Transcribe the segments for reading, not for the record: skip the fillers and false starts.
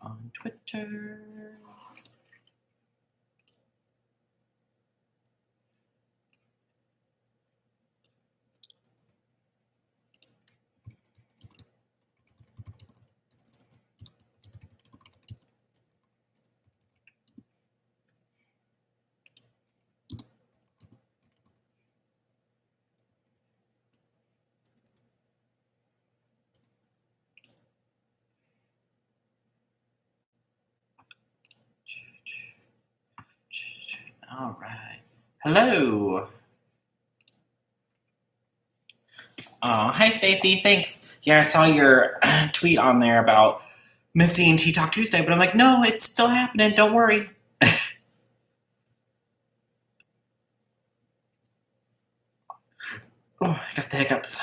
on Twitter. All right. Hello. Oh, hi, Stacy. Thanks. Yeah, I saw your tweet on there about missing Tea Talk Tuesday, but I'm like, no, it's still happening. Don't worry. Oh, I got the hiccups.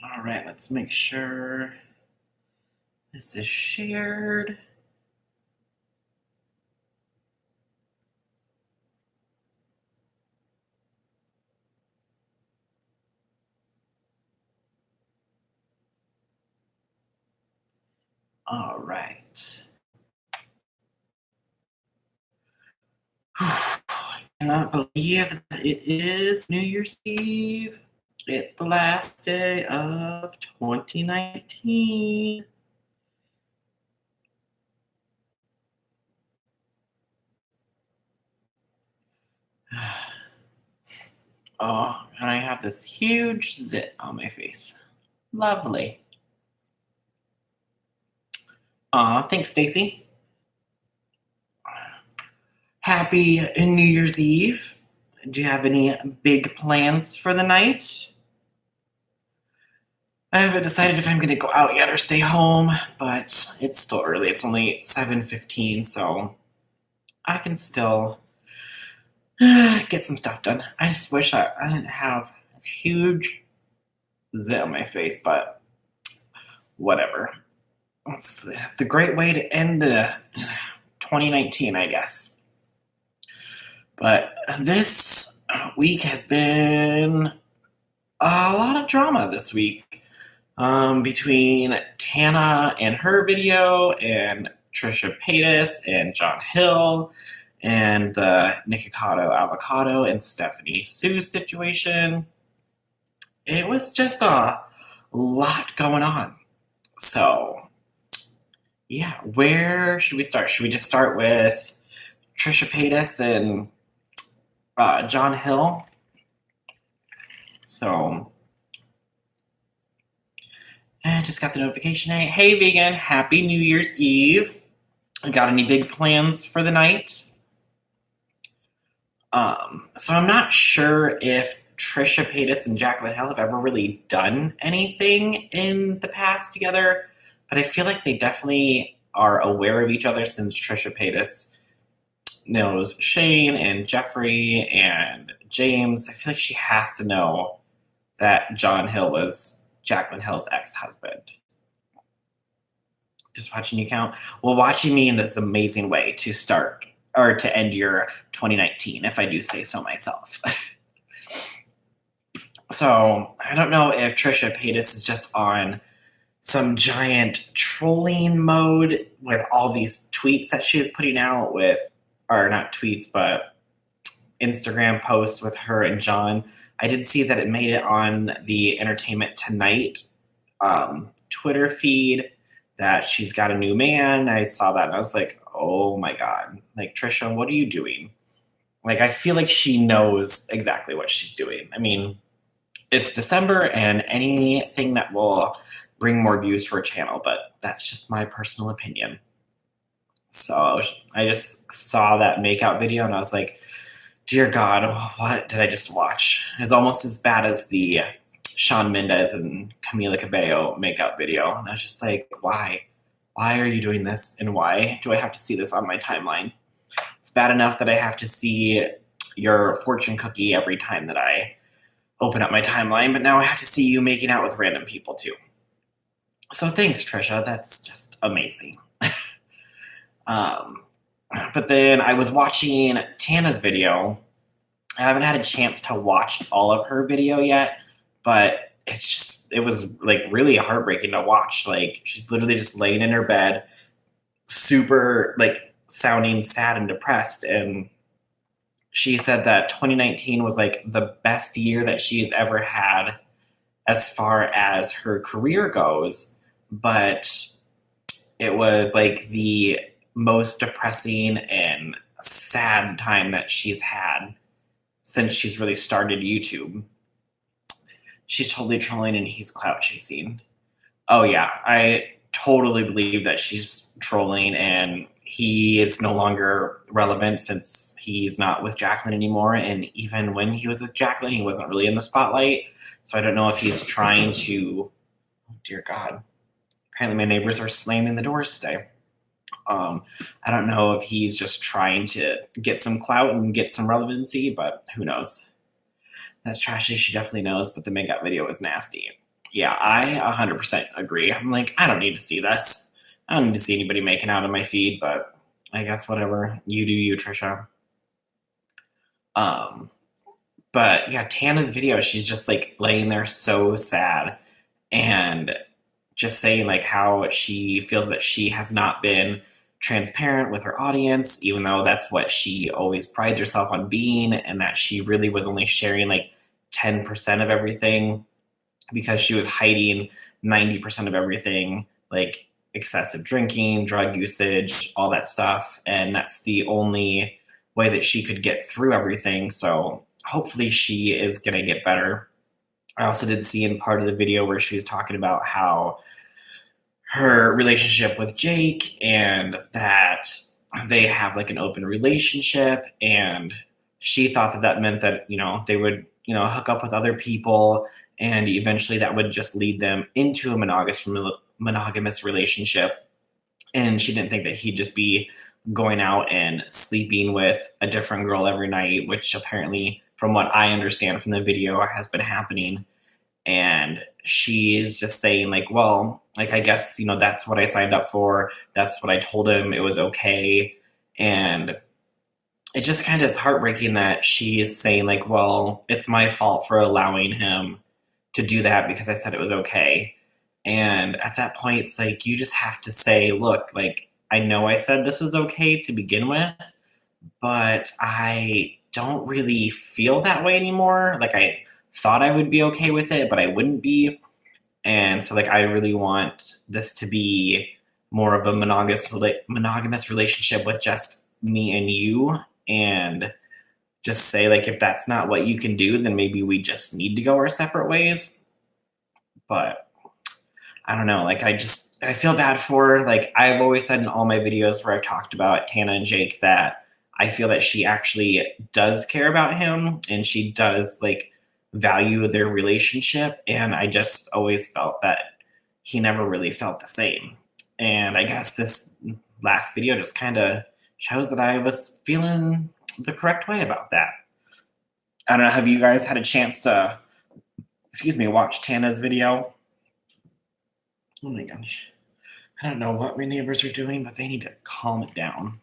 All right, let's make sure this is shared. All right. I cannot believe that it is New Year's Eve. It's the last day of 2019. Oh, and I have this huge zit on my face. Lovely. Aw, thanks, Stacy. Happy New Year's Eve. Do you have any big plans for the night? I haven't decided if I'm going to go out yet or stay home, but it's still early. It's only 7:15, so I can still get some stuff done. I just wish I didn't have this huge zit on my face, but whatever. It's the great way to end the 2019, I guess. But this week has been a lot of drama this week. Between Tana and her video, and Trisha Paytas and John Hill, and the Nikocado, Avocado, and Stephanie Sue situation. It was just a lot going on. So, yeah, where should we start? Should we just start with Trisha Paytas and John Hill? So, I just got the notification. Hey, vegan, happy New Year's Eve. Got any big plans for the night? So I'm not sure if Trisha Paytas and Jaclyn Hill have ever really done anything in the past together, but I feel like they definitely are aware of each other since Trisha Paytas knows Shane and Jeffree and James. I feel like she has to know that John Hill was Jaclyn Hill's ex-husband. Just watching you count? Well, watching me in this amazing way to start or to end your 2019, if I do say so myself. So I don't know if Trisha Paytas is just on some giant trolling mode with all these tweets that she was putting out with, or not tweets, but Instagram posts with her and John. I did see that it made it on the Entertainment Tonight Twitter feed that she's got a new man. I saw that and I was like, oh my God. Like, Trisha, what are you doing? Like, I feel like she knows exactly what she's doing. I mean, it's December and anything that will bring more views to her channel, but that's just my personal opinion. So I just saw that makeout video and I was like, dear God, what did I just watch? It's almost as bad as the Shawn Mendes and Camila Cabello makeout video. And I was just like, why? Why are you doing this? And why do I have to see this on my timeline? It's bad enough that I have to see your fortune cookie every time that I open up my timeline, but now I have to see you making out with random people too. So thanks, Trisha. That's just amazing. But then I was watching Tana's video, I haven't had a chance to watch all of her video yet, but it was like really heartbreaking to watch. Like she's literally just laying in her bed, super like sounding sad and depressed. And she said that 2019 was like the best year that she's ever had as far as her career goes, but it was like the most depressing and sad time that she's had since she's really started YouTube. She's totally trolling and he's clout chasing. Oh yeah, I totally believe that she's trolling and he is no longer relevant since he's not with Jacqueline anymore. And even when he was with Jacqueline, he wasn't really in the spotlight. So I don't know if he's trying to, oh dear God, apparently my neighbors are slamming the doors today. I don't know if he's just trying to get some clout and get some relevancy, but who knows? That's trashy. She definitely knows, but the makeup video was nasty. Yeah, I 100% agree. I'm like, I don't need to see this. I don't need to see anybody making out on my feed, but I guess whatever. You do you, Trisha. Um, but yeah, Tana's video, she's just like laying there so sad and just saying like how she feels that she has not been transparent with her audience, even though that's what she always prides herself on being, and that she really was only sharing like 10% of everything because she was hiding 90% of everything, like excessive drinking, drug usage, all that stuff. And that's the only way that she could get through everything. So hopefully she is going to get better. I also did see in part of the video where she was talking about how her relationship with Jake and that they have like an open relationship, and she thought that that meant that they would hook up with other people, and eventually that would just lead them into a monogamous relationship. And she didn't think that he'd just be going out and sleeping with a different girl every night, which apparently, from what I understand from the video, has been happening. And she's just saying like, well, like, I guess that's what I signed up for, that's what I told him, it was okay. And it just kind of is heartbreaking that she is saying like, well, it's my fault for allowing him to do that because I said it was okay. And at that point, it's like, you just have to say, look, like, I know I said this was okay to begin with, but I don't really feel that way anymore. Like, I thought I would be okay with it, but I wouldn't be. And so, like, I really want this to be more of a monogamous relationship with just me and you. And just say, like, if that's not what you can do, then maybe we just need to go our separate ways. But I don't know. Like, I feel bad for her. Like, I've always said in all my videos where I've talked about Tana and Jake that I feel that she actually does care about him and she does like value their relationship. And I just always felt that he never really felt the same. And I guess this last video just kind of shows that I was feeling the correct way about that. I don't know. Have you guys had a chance to, watch Tana's video? Oh my gosh. I don't know what my neighbors are doing, but they need to calm it down.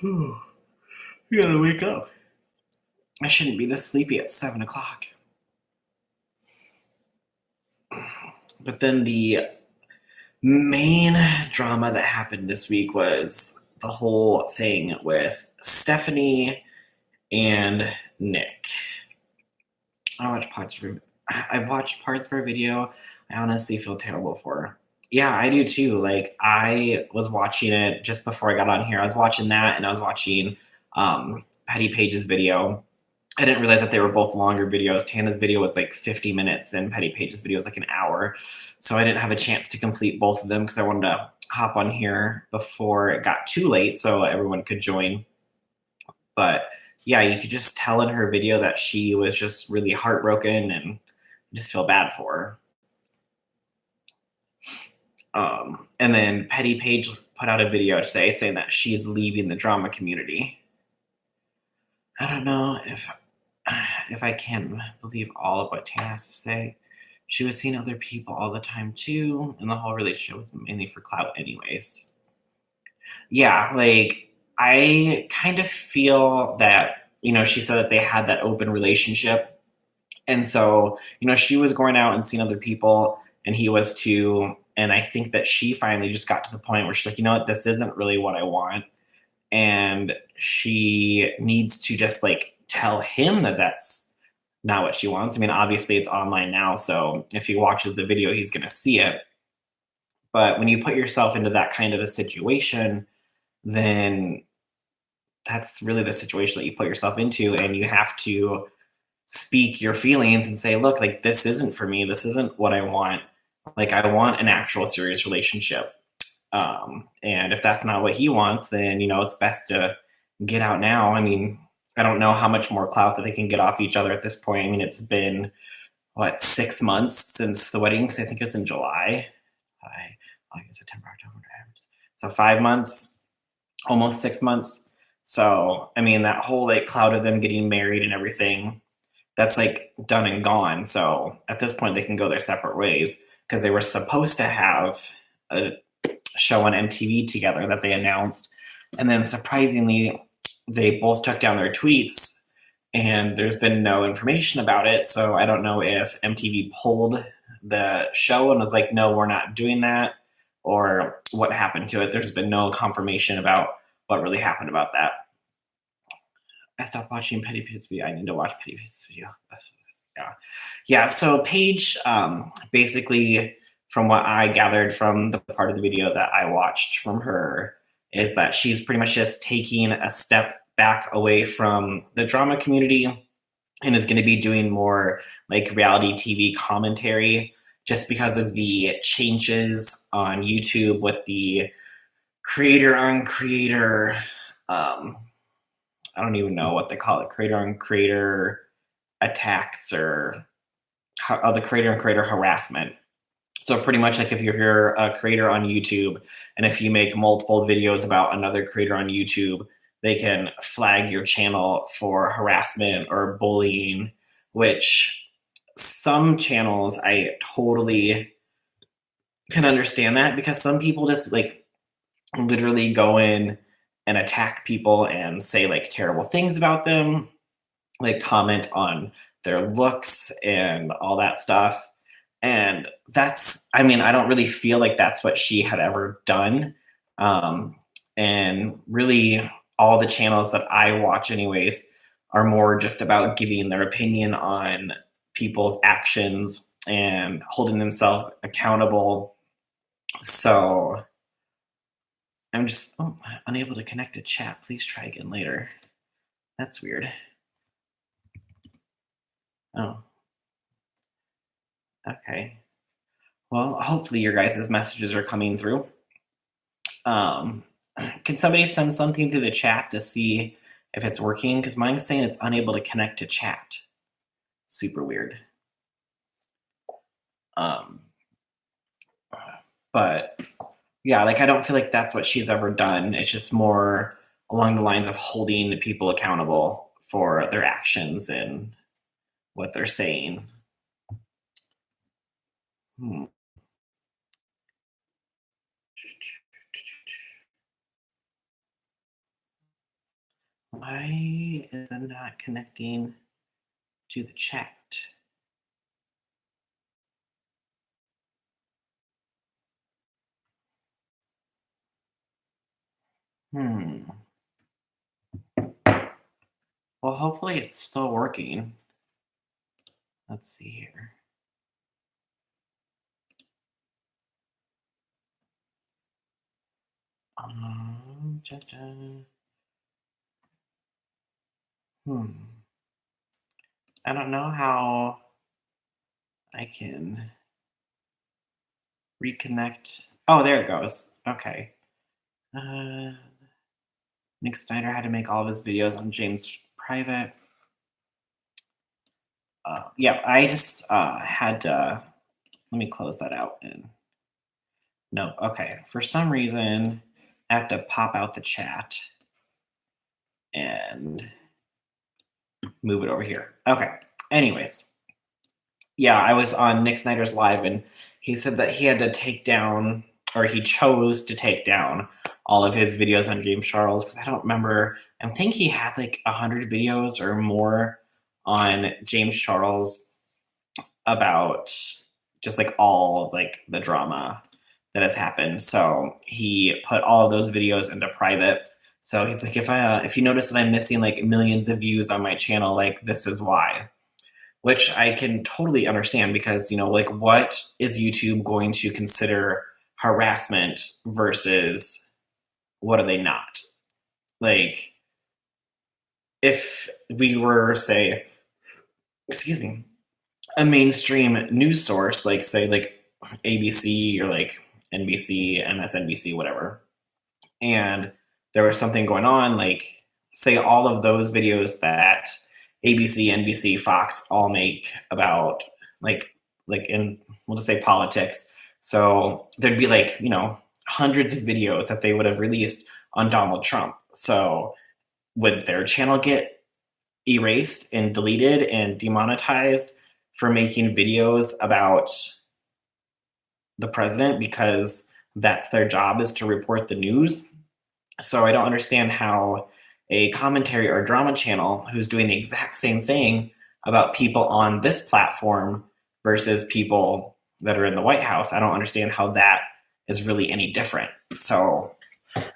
You gotta wake up. I shouldn't be this sleepy at 7 o'clock. But then the main drama that happened this week was the whole thing with Stephanie and Nick. I've watched parts of her video. I honestly feel terrible for her. Yeah, I do too. Like, I was watching it just before I got on here. I was watching that, and I was watching Patty Page's video. I didn't realize that they were both longer videos. Tana's video was like 50 minutes, and Patty Page's video was like an hour. So I didn't have a chance to complete both of them because I wanted to hop on here before it got too late so everyone could join. But yeah, you could just tell in her video that she was just really heartbroken, and I just feel bad for her. And then Patty Page put out a video today saying that she's leaving the drama community. I don't know if I can believe all of what Tana has to say. she was seeing other people all the time too, and the whole relationship was mainly for clout anyways. Yeah, like, I kind of feel that, she said that they had that open relationship, and so, she was going out and seeing other people, and he was too, and I think that she finally just got to the point where she's like, "You know what? This isn't really what I want," and she needs to just, like, tell him that that's not what she wants. I mean, obviously, it's online now, so if he watches the video, he's gonna see it, but when you put yourself into that kind of a situation, then that's really the situation that you put yourself into, and you have to speak your feelings and say, look, like, this isn't for me, this isn't what I want. Like, I want an actual serious relationship, and if that's not what he wants, then it's best to get out now. I mean, I don't know how much more clout that they can get off each other at this point. I mean, it's been what, 6 months since the wedding, because I think it was in July. August, September, October, November. So 5 months, almost 6 months. So, I mean, that whole like cloud of them getting married and everything, that's like done and gone. So at this point, they can go their separate ways, because they were supposed to have a show on MTV together that they announced. And then surprisingly, they both took down their tweets, and there's been no information about it. So I don't know if MTV pulled the show and was like, no, we're not doing that, or what happened to it. There's been no confirmation about what really happened about that. I stopped watching Petty P's video. I need to watch Petty P's video. Yeah. Yeah. So Paige, basically, from what I gathered from the part of the video that I watched from her, is that she's pretty much just taking a step back away from the drama community, and is going to be doing more like reality TV commentary, just because of the changes on YouTube with the creator on creator. I don't even know what they call it, creator on creator attacks, or the creator on creator harassment. So pretty much like if you're a creator on YouTube, and if you make multiple videos about another creator on YouTube, they can flag your channel for harassment or bullying, which some channels I totally can understand that, because some people just like literally go in and attack people and say like terrible things about them, like comment on their looks and all that stuff. And that's, I mean, I don't really feel like that's what she had ever done. Um, and really, all the channels that I watch, anyways, are more just about giving their opinion on people's actions and holding themselves accountable. So I'm just unable to connect to chat. Please try again later. That's weird. Oh, okay. Well, hopefully your guys' messages are coming through. Can somebody send something through the chat to see if it's working? Because mine's saying it's unable to connect to chat. Super weird. But yeah, like, I don't feel like that's what she's ever done. It's just more along the lines of holding people accountable for their actions and what they're saying. Why is it not connecting to the chat? Well, hopefully it's still working. Let's see here. I don't know how I can reconnect. Oh, there it goes. Okay. Nick Snyder had to make all of his videos on James private. Yeah, I just had to. Let me close that out. And no, okay. For some reason, I have to pop out the chat and move it over here. Okay. Anyways, Yeah, I was on Nick Snyder's live, and he said that he had to take down, or he chose to take down all of his videos on James Charles because I don't remember. I think he had like 100 videos or more on James Charles about just like all of like the drama that has happened. So he put all of those videos into private. So he's like, if you notice that I'm missing like millions of views on my channel, like this is why. Which I can totally understand because, like what is YouTube going to consider harassment versus what are they not? Like if we were, say, excuse me, a mainstream news source, like say like ABC or like NBC, MSNBC, whatever, and there was something going on, like say all of those videos that ABC, NBC, Fox all make about like in we'll just say politics. So there'd be like, hundreds of videos that they would have released on Donald Trump. So would their channel get erased and deleted and demonetized for making videos about the president because that's their job is to report the news? So I don't understand how a commentary or drama channel who's doing the exact same thing about people on this platform versus people that are in the White House, I don't understand how that is really any different. So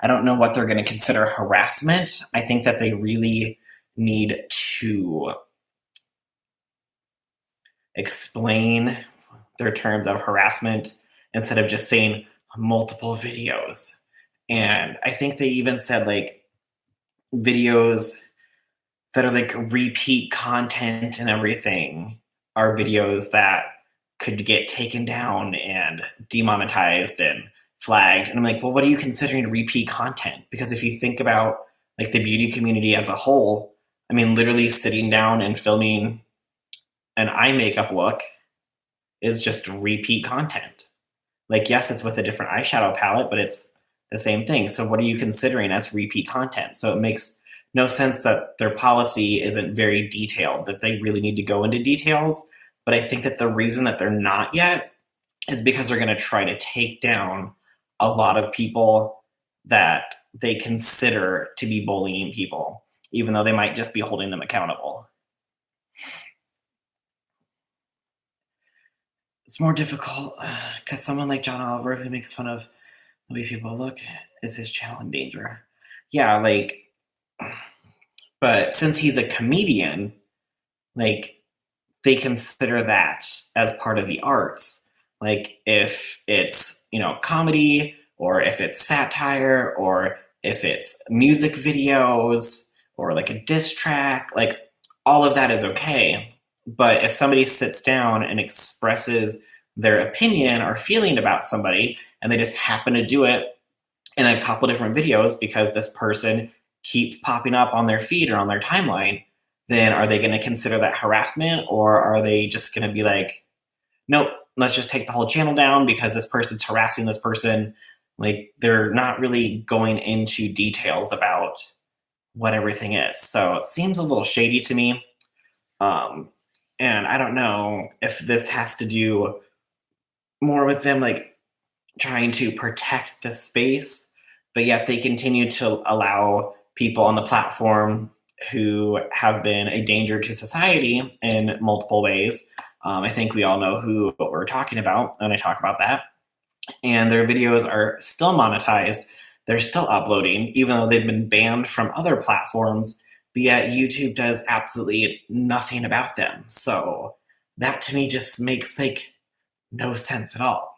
I don't know what they're going to consider harassment. I think that they really need to explain their terms of harassment instead of just saying multiple videos. And I think they even said like videos that are like repeat content and everything are videos that could get taken down and demonetized and flagged. And I'm like, well, what are you considering repeat content? Because if you think about like the beauty community as a whole, I mean, literally sitting down and filming an eye makeup look is just repeat content. Like, yes, it's with a different eyeshadow palette, but it's the same thing. So what are you considering as repeat content? So it makes no sense that their policy isn't very detailed, that they really need to go into details. But I think that the reason that they're not yet is because they're going to try to take down a lot of people that they consider to be bullying people, even though they might just be holding them accountable. It's more difficult because someone like John Oliver, who makes fun of the way people look, is his channel in danger? Yeah, like, but since he's a comedian, like, they consider that as part of the arts. Like, if it's, comedy, or if it's satire, or if it's music videos, or like a diss track, like, all of that is okay. But if somebody sits down and expresses their opinion or feeling about somebody, and they just happen to do it in a couple different videos because this person keeps popping up on their feed or on their timeline, then are they going to consider that harassment, or are they just going to be like, nope, let's just take the whole channel down because this person's harassing this person? Like, they're not really going into details about what everything is. So it seems a little shady to me. And I don't know if this has to do more with them like trying to protect the space, but yet they continue to allow people on the platform who have been a danger to society in multiple ways. I think we all know who we're talking about when I talk about that. And their videos are still monetized. They're still uploading, even though they've been banned from other platforms, but yet YouTube does absolutely nothing about them. So that to me just makes like no sense at all.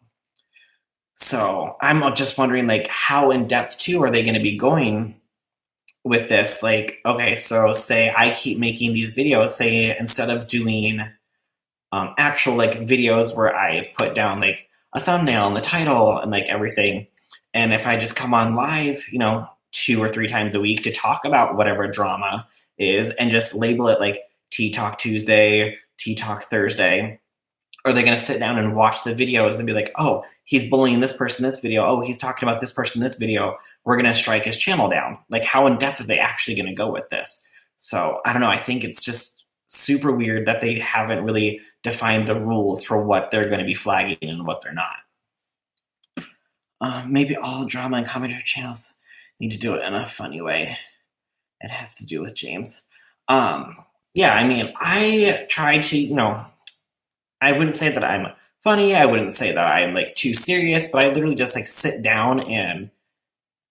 So I'm just wondering, like, how in depth too are they going to be going with this? Like, okay, so say I keep making these videos, say instead of doing actual like videos where I put down like a thumbnail and the title and like everything, and if I just come on live, 2 or 3 times a week to talk about whatever drama is and just label it like Tea Talk Tuesday, Tea Talk Thursday, are they going to sit down and watch the videos and be like, oh, he's bullying this person this video, oh, he's talking about this person this video, we're going to strike his channel down? Like, how in depth are they actually going to go with this? So I don't know. I think it's just super weird that they haven't really define the rules for what they're going to be flagging and what they're not. Maybe all drama and commentary channels need to do it in a funny way. It has to do with James. Yeah, I mean, I try to, I wouldn't say that I'm funny. I wouldn't say that I'm like too serious, but I literally just like sit down and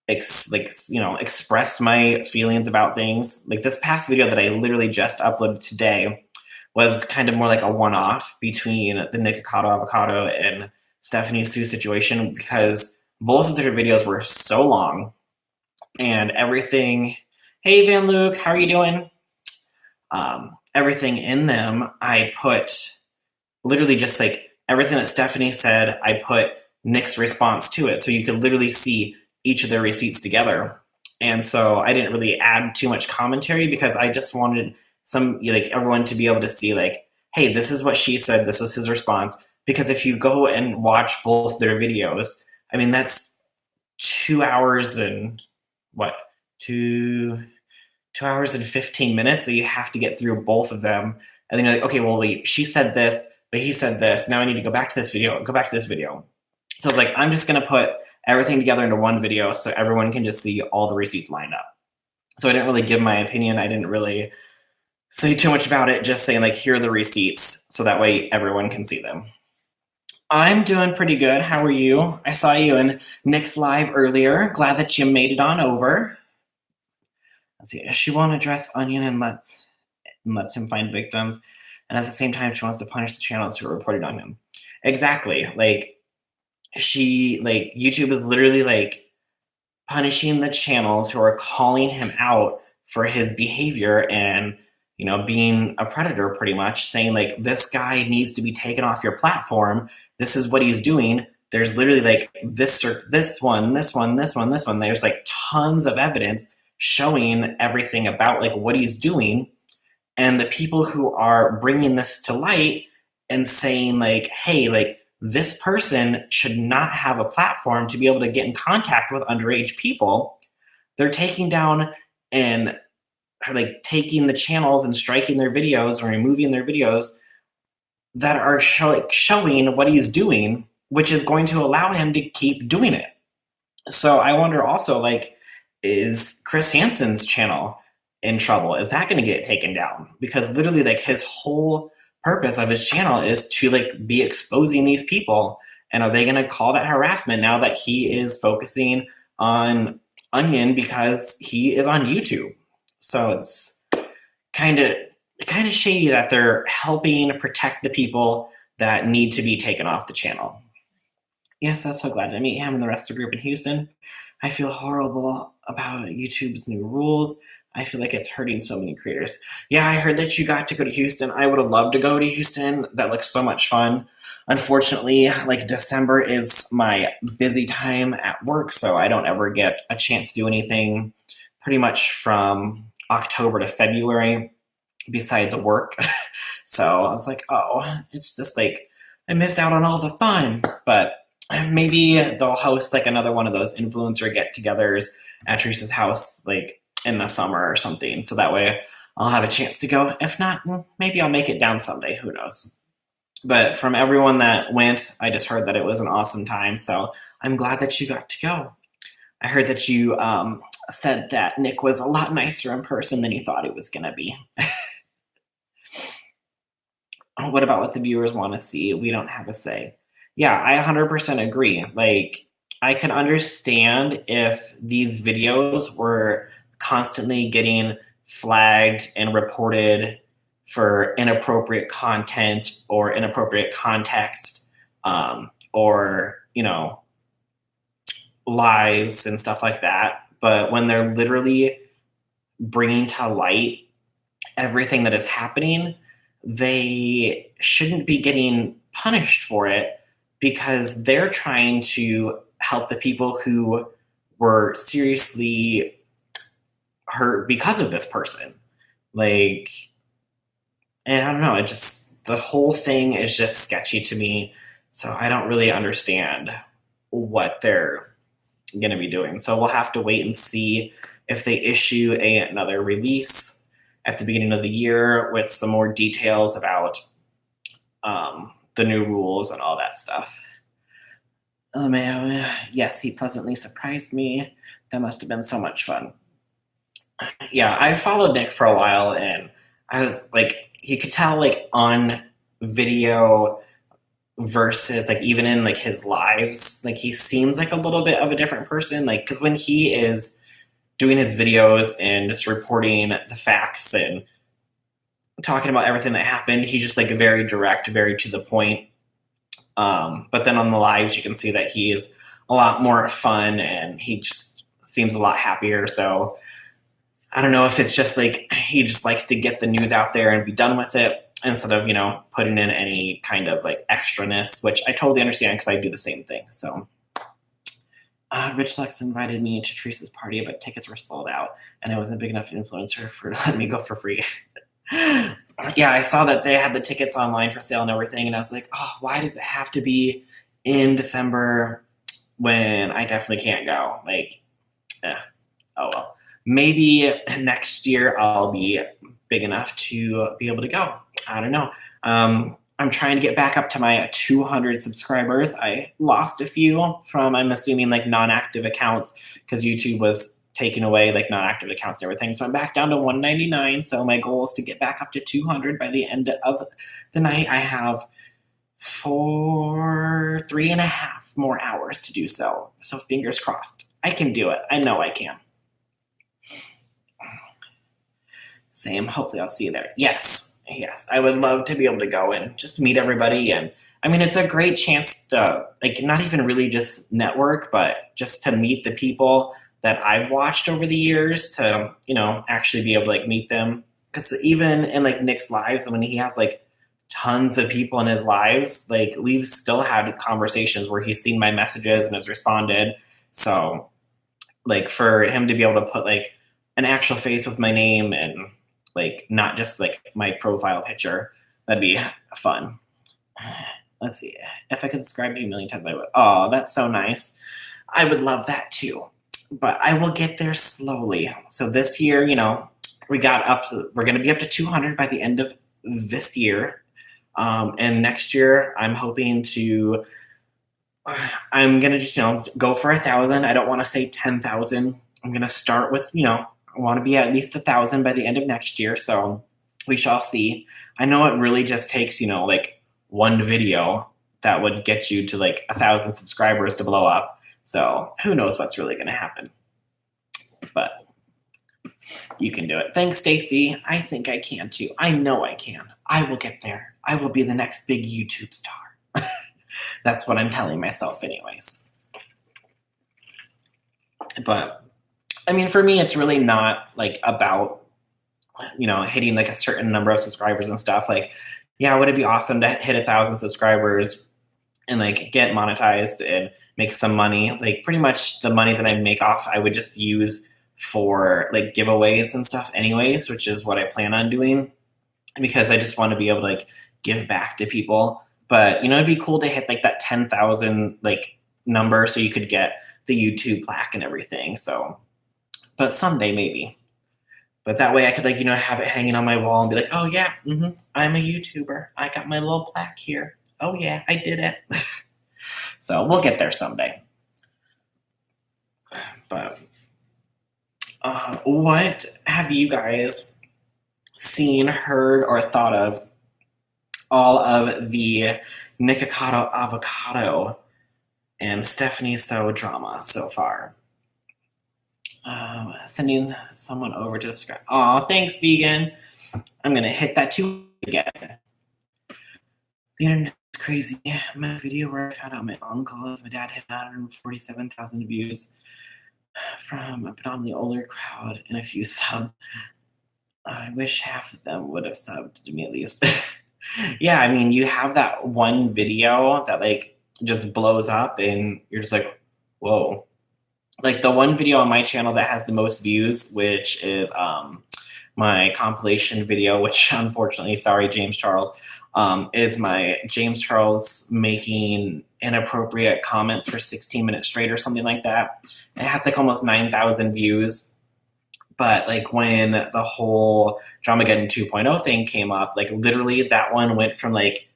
express my feelings about things. Like this past video that I literally just uploaded today was kind of more like a one-off between the Nikocado Avocado and Stephanie Sue situation, because both of their videos were so long and everything. Hey Van Luke, how are you doing? Everything in them, I put literally just like everything that Stephanie said, I put Nick's response to it. So you could literally see each of their receipts together. And so I didn't really add too much commentary because I just wanted everyone to be able to see like, hey, this is what she said, this is his response. Because if you go and watch both their videos, I mean, that's 2 hours and 2 hours and 15 minutes that you have to get through both of them. And then you're like, okay, well, wait, she said this, but he said this. Now I need to go back to this video, So it's like, I'm just going to put everything together into one video so everyone can just see all the receipts lined up. So I didn't really give my opinion. I didn't really say too much about it, just saying like, here are the receipts so that way everyone can see them. I'm doing pretty good. How are you? I saw you in Nick's live earlier. Glad that you made it on over. Let's see. She won't address Onion and lets him find victims. And at the same time, she wants to punish the channels who reported on him. Exactly. Like, YouTube is literally like punishing the channels who are calling him out for his behavior and, being a predator, pretty much saying like, this guy needs to be taken off your platform. This is what he's doing. There's literally like this one. There's like tons of evidence showing everything about like what he's doing. And the people who are bringing this to light and saying like, hey, like this person should not have a platform to be able to get in contact with underage people. They're taking down and like taking the channels and striking their videos or removing their videos that are showing what he's doing, which is going to allow him to keep doing it. So I wonder also, like, is Chris Hansen's channel in trouble? Is that going to get taken down? Because literally, like, his whole purpose of his channel is to like be exposing these people. And are they going to call that harassment now that he is focusing on Onion because he is on YouTube? So it's kind of shady that they're helping protect the people that need to be taken off the channel. Yes, I'm so glad to meet him and the rest of the group in Houston. I feel horrible about YouTube's new rules. I feel like it's hurting so many creators. Yeah, I heard that you got to go to Houston. I would have loved to go to Houston. That looks so much fun. Unfortunately, like December is my busy time at work, so I don't ever get a chance to do anything pretty much from October to February besides work. So I was like, oh, it's just like I missed out on all the fun. But maybe they'll host like another one of those influencer get-togethers at Trisha's house like in the summer or something. So that way I'll have a chance to go. If not, maybe I'll make it down someday. Who knows? But from everyone that went, I just heard that it was an awesome time. So I'm glad that you got to go. I heard that you said that Nick was a lot nicer in person than you thought he was going to be. What about what the viewers want to see? We don't have a say. Yeah, I 100% agree. Like, I can understand if these videos were constantly getting flagged and reported for inappropriate content or inappropriate context, or, lies and stuff like that. But when they're literally bringing to light everything that is happening, they shouldn't be getting punished for it because they're trying to help the people who were seriously hurt because of this person. Like, and I don't know, the whole thing is just sketchy to me. So I don't really understand what they're going to be doing. So we'll have to wait and see if they issue another release at the beginning of the year with some more details about the new rules and all that stuff. Yes, he pleasantly surprised me. That must have been so much fun. Yeah, I followed Nick for a while, and I was like, you could tell like on video versus like even in like his lives, like he seems like a little bit of a different person. Like, because when he is doing his videos and just reporting the facts and talking about everything that happened, he's just like very direct, very to the point. But then on the lives, you can see that he is a lot more fun and he just seems a lot happier. So I don't know if it's just like he just likes to get the news out there and be done with it instead of, putting in any kind of like extraness, which I totally understand because I do the same thing. So Rich Lex invited me to Teresa's party, but tickets were sold out and I wasn't a big enough influencer for letting me go for free. Yeah, I saw that they had the tickets online for sale and everything, and I was like, oh, why does it have to be in December when I definitely can't go? Like, oh well. Maybe next year I'll be big enough to be able to go. I don't know. I'm trying to get back up to my 200 subscribers. I lost a few from, I'm assuming, like non-active accounts because YouTube was taking away like non-active accounts and everything. So I'm back down to 199. So my goal is to get back up to 200 by the end of the night. I have 3.5 more hours to do so. So fingers crossed. I can do it. I know I can. Same. Hopefully I'll see you there. Yes. I would love to be able to go and just meet everybody. And I mean, it's a great chance to like not even really just network, but just to meet the people that I've watched over the years to, actually be able to like meet them. Because even in like Nick's lives, when he has like tons of people in his lives, like we've still had conversations where he's seen my messages and has responded. So like for him to be able to put like an actual face with my name and like not just like my profile picture, that'd be fun. Let's see. If I could subscribe to you a million times, I would. Oh, that's so nice. I would love that too. But I will get there slowly. So this year, we're going to be up to 200 by the end of this year. And next year, I'm hoping I'm going to just, go for 1,000. I don't want to say 10,000. I'm going to start with, I want to be at least 1,000 by the end of next year. So we shall see. I know it really just takes, like one video that would get you to like 1,000 subscribers to blow up. So who knows what's really going to happen. But you can do it. Thanks, Stacy. I think I can too. I know I can. I will get there. I will be the next big YouTube star. That's what I'm telling myself anyways. But I mean, for me, it's really not like about, hitting like a certain number of subscribers and stuff. Like, yeah, would it be awesome to hit 1,000 subscribers and like get monetized and make some money? Like pretty much the money that I make off, I would just use for like giveaways and stuff anyways, which is what I plan on doing because I just want to be able to like give back to people. But, it'd be cool to hit like that 10,000 like number so you could get the YouTube plaque and everything. So, but someday maybe. But that way I could like, have it hanging on my wall and be like, oh yeah, I'm a YouTuber. I got my little plaque here. Oh yeah, I did it. So we'll get there someday. But what have you guys seen, heard, or thought of all of the Nikocado Avocado and Stephanie So drama so far? Sending someone over to subscribe. Aw, thanks, vegan. I'm going to hit that too again. The internet is crazy. My video where I found out my uncle as my dad had 147,000 views from a predominantly older crowd and a few subs. I wish half of them would have subbed to me at least. Yeah, I mean, you have that one video that like just blows up and you're just like, whoa. Like the one video on my channel that has the most views, which is my compilation video, which unfortunately, sorry, James Charles, is my James Charles making inappropriate comments for 16 minutes straight or something like that. It has like almost 9,000 views. But like when the whole Dramageddon 2.0 thing came up, like literally that one went from like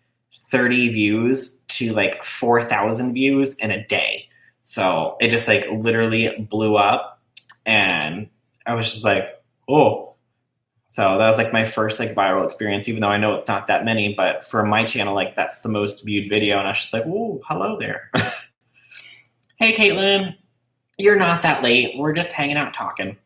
30 views to like 4,000 views in a day. So it just like literally blew up, and I was just like, oh. So that was like my first like viral experience, even though I know it's not that many, but for my channel, like that's the most viewed video. And I was just like, oh, hello there. Hey, Caitlin, you're not that late. We're just hanging out talking.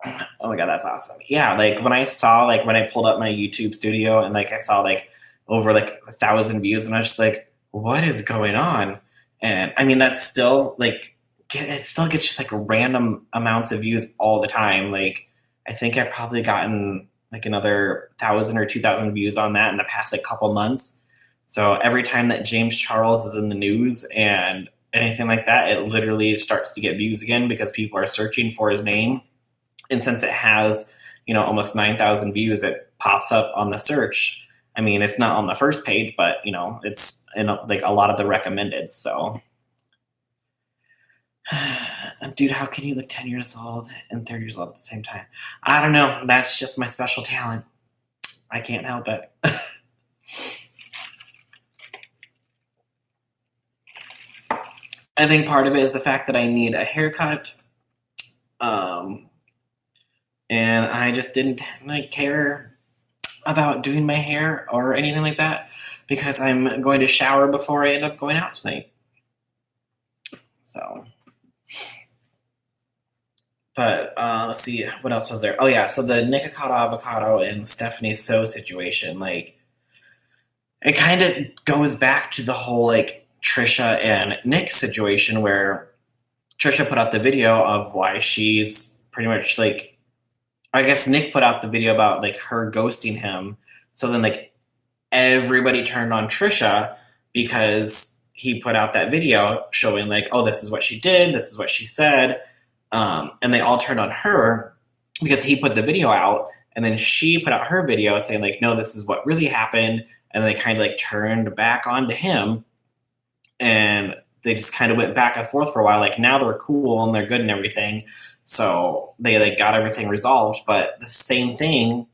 Oh my God, that's awesome. Yeah, like when I saw, like when I pulled up my YouTube studio and like I saw like over like 1,000 views, and I was just like, what is going on? And I mean, that's still like, it still gets just like random amounts of views all the time. Like, I think I've probably gotten like another 1,000 or 2,000 views on that in the past like couple months. So every time that James Charles is in the news and anything like that, it literally starts to get views again because people are searching for his name. And since it has, almost 9,000 views, it pops up on the search. I mean, it's not on the first page, but it's in like a lot of the recommended. So, dude, how can you look 10 years old and 30 years old at the same time? I don't know. That's just my special talent. I can't help it. I think part of it is the fact that I need a haircut. And I just didn't like care about doing my hair or anything like that because I'm going to shower before I end up going out tonight. So, but let's see, what else was there? Oh yeah, so the Nikocado Avocado and Stephanie So situation, like, it kind of goes back to the whole like Trisha and Nick situation where Trisha put out the video of why she's pretty much like, I guess Nick put out the video about like her ghosting him. So then like everybody turned on Trisha because he put out that video showing like, oh, this is what she did, this is what she said. And they all turned on her because he put the video out, and then she put out her video saying like, no, this is what really happened. And they kind of like turned back onto him, and they just kind of went back and forth for a while. Like now they're cool and they're good and everything. So they like got everything resolved, but the same thing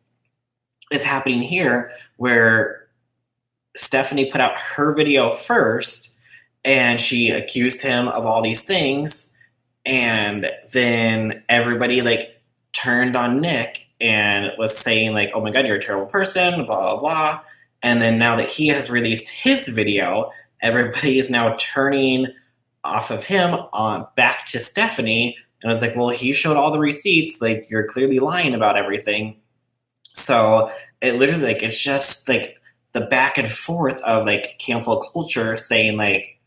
is happening here where Stephanie put out her video first and she accused him of all these things, and then everybody like turned on Nick and was saying like, oh my God, you're a terrible person, blah, blah, blah. And then now that he has released his video, everybody is now turning off of him on back to Stephanie. And I was like, well, he showed all the receipts. Like, you're clearly lying about everything. So it literally, like, it's just like the back and forth of like cancel culture saying like,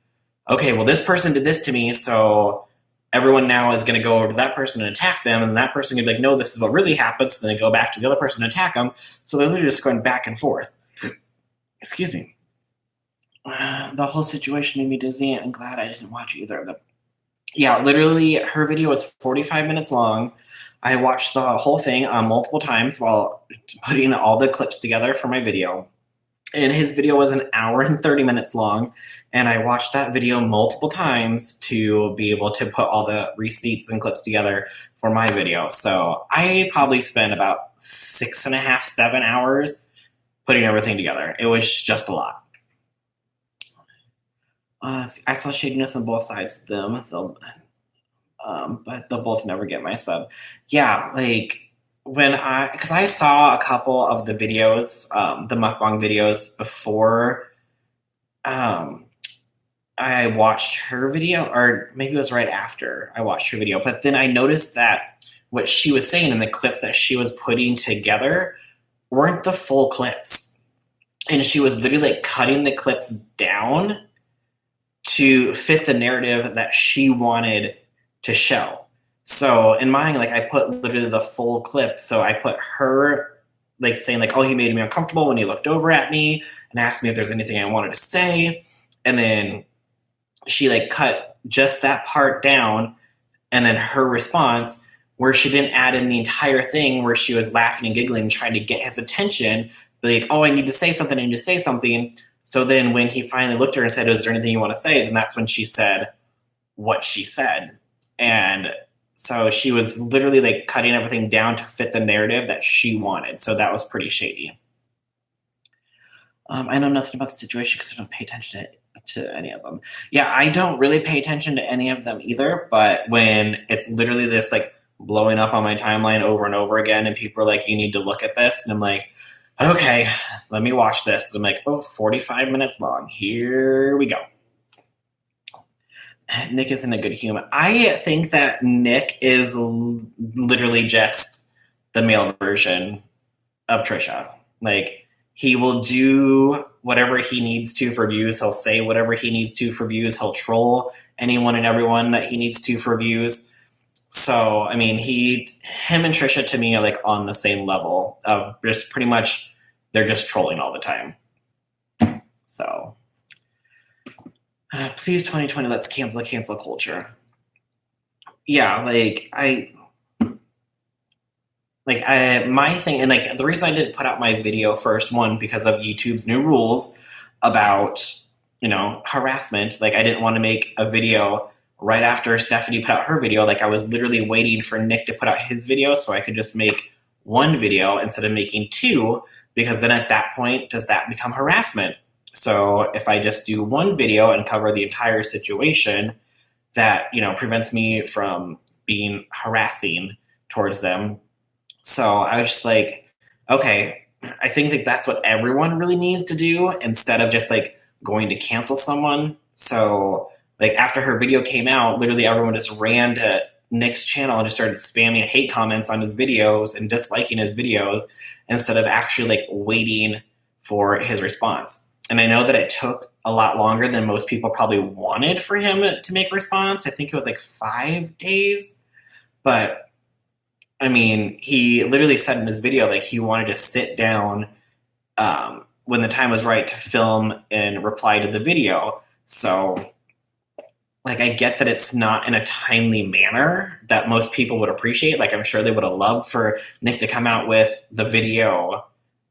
okay, well, this person did this to me, so everyone now is going to go over to that person and attack them, and that person can be like, no, this is what really happened. So then they go back to the other person and attack them. So they're literally just going back and forth. Excuse me. The whole situation made me dizzy. I'm glad I didn't watch either of them. Yeah, literally, her video was 45 minutes long. I watched the whole thing multiple times while putting all the clips together for my video. And his video was an hour and 30 minutes long. And I watched that video multiple times to be able to put all the receipts and clips together for my video. So I probably spent about 6.5, 7 hours putting everything together. It was just a lot. I saw shadiness on both sides of them, but they'll both never get my sub. Yeah, like because I saw a couple of the videos, the mukbang videos before I watched her video, or maybe it was right after I watched her video. But then I noticed that what she was saying in the clips that she was putting together weren't the full clips. And she was literally like cutting the clips down to fit the narrative that she wanted to show. So in mine, like I put literally the full clip. So I put her like saying like, oh, he made me uncomfortable when he looked over at me and asked me if there's anything I wanted to say. And then she like cut just that part down, and then her response where she didn't add in the entire thing where she was laughing and giggling and trying to get his attention. Like, oh, I need to say something, I need to say something. So then when he finally looked at her and said, is there anything you want to say? Then that's when she said what she said. And so she was literally like cutting everything down to fit the narrative that she wanted. So that was pretty shady. I know nothing about the situation because I don't pay attention to any of them. Yeah, I don't really pay attention to any of them either. But when it's literally this like blowing up on my timeline over and over again, and people are like, "You need to look at this," and I'm like, "Okay, let me watch this." And I'm like, "Oh, 45 minutes long. Here we go." Nick is in a good humor. I think that Nick is literally just the male version of Trisha. Like, he will do whatever he needs to for views. He'll say whatever he needs to for views. He'll troll anyone and everyone that he needs to for views. So, I mean, him and Trisha to me are like on the same level of just pretty much they're just trolling all the time. So, please 2020, let's cancel culture. Yeah, my thing, and like the reason I didn't put out my video first, one, because of YouTube's new rules about, harassment. Like, I didn't want to make a video right after Stephanie put out her video. Like, I was literally waiting for Nick to put out his video so I could just make one video instead of making two, because then at that point, does that become harassment? So if I just do one video and cover the entire situation, that, prevents me from being harassing towards them. So I was just like, okay, I think that that's what everyone really needs to do instead of just like going to cancel someone. So like after her video came out, literally everyone just ran to Nick's channel and just started spamming hate comments on his videos and disliking his videos instead of actually like waiting for his response. And I know that it took a lot longer than most people probably wanted for him to make a response. I think it was like 5 days. But I mean, he literally said in his video, like, he wanted to sit down when the time was right to film and reply to the video. So, like, I get that it's not in a timely manner that most people would appreciate. Like, I'm sure they would have loved for Nick to come out with the video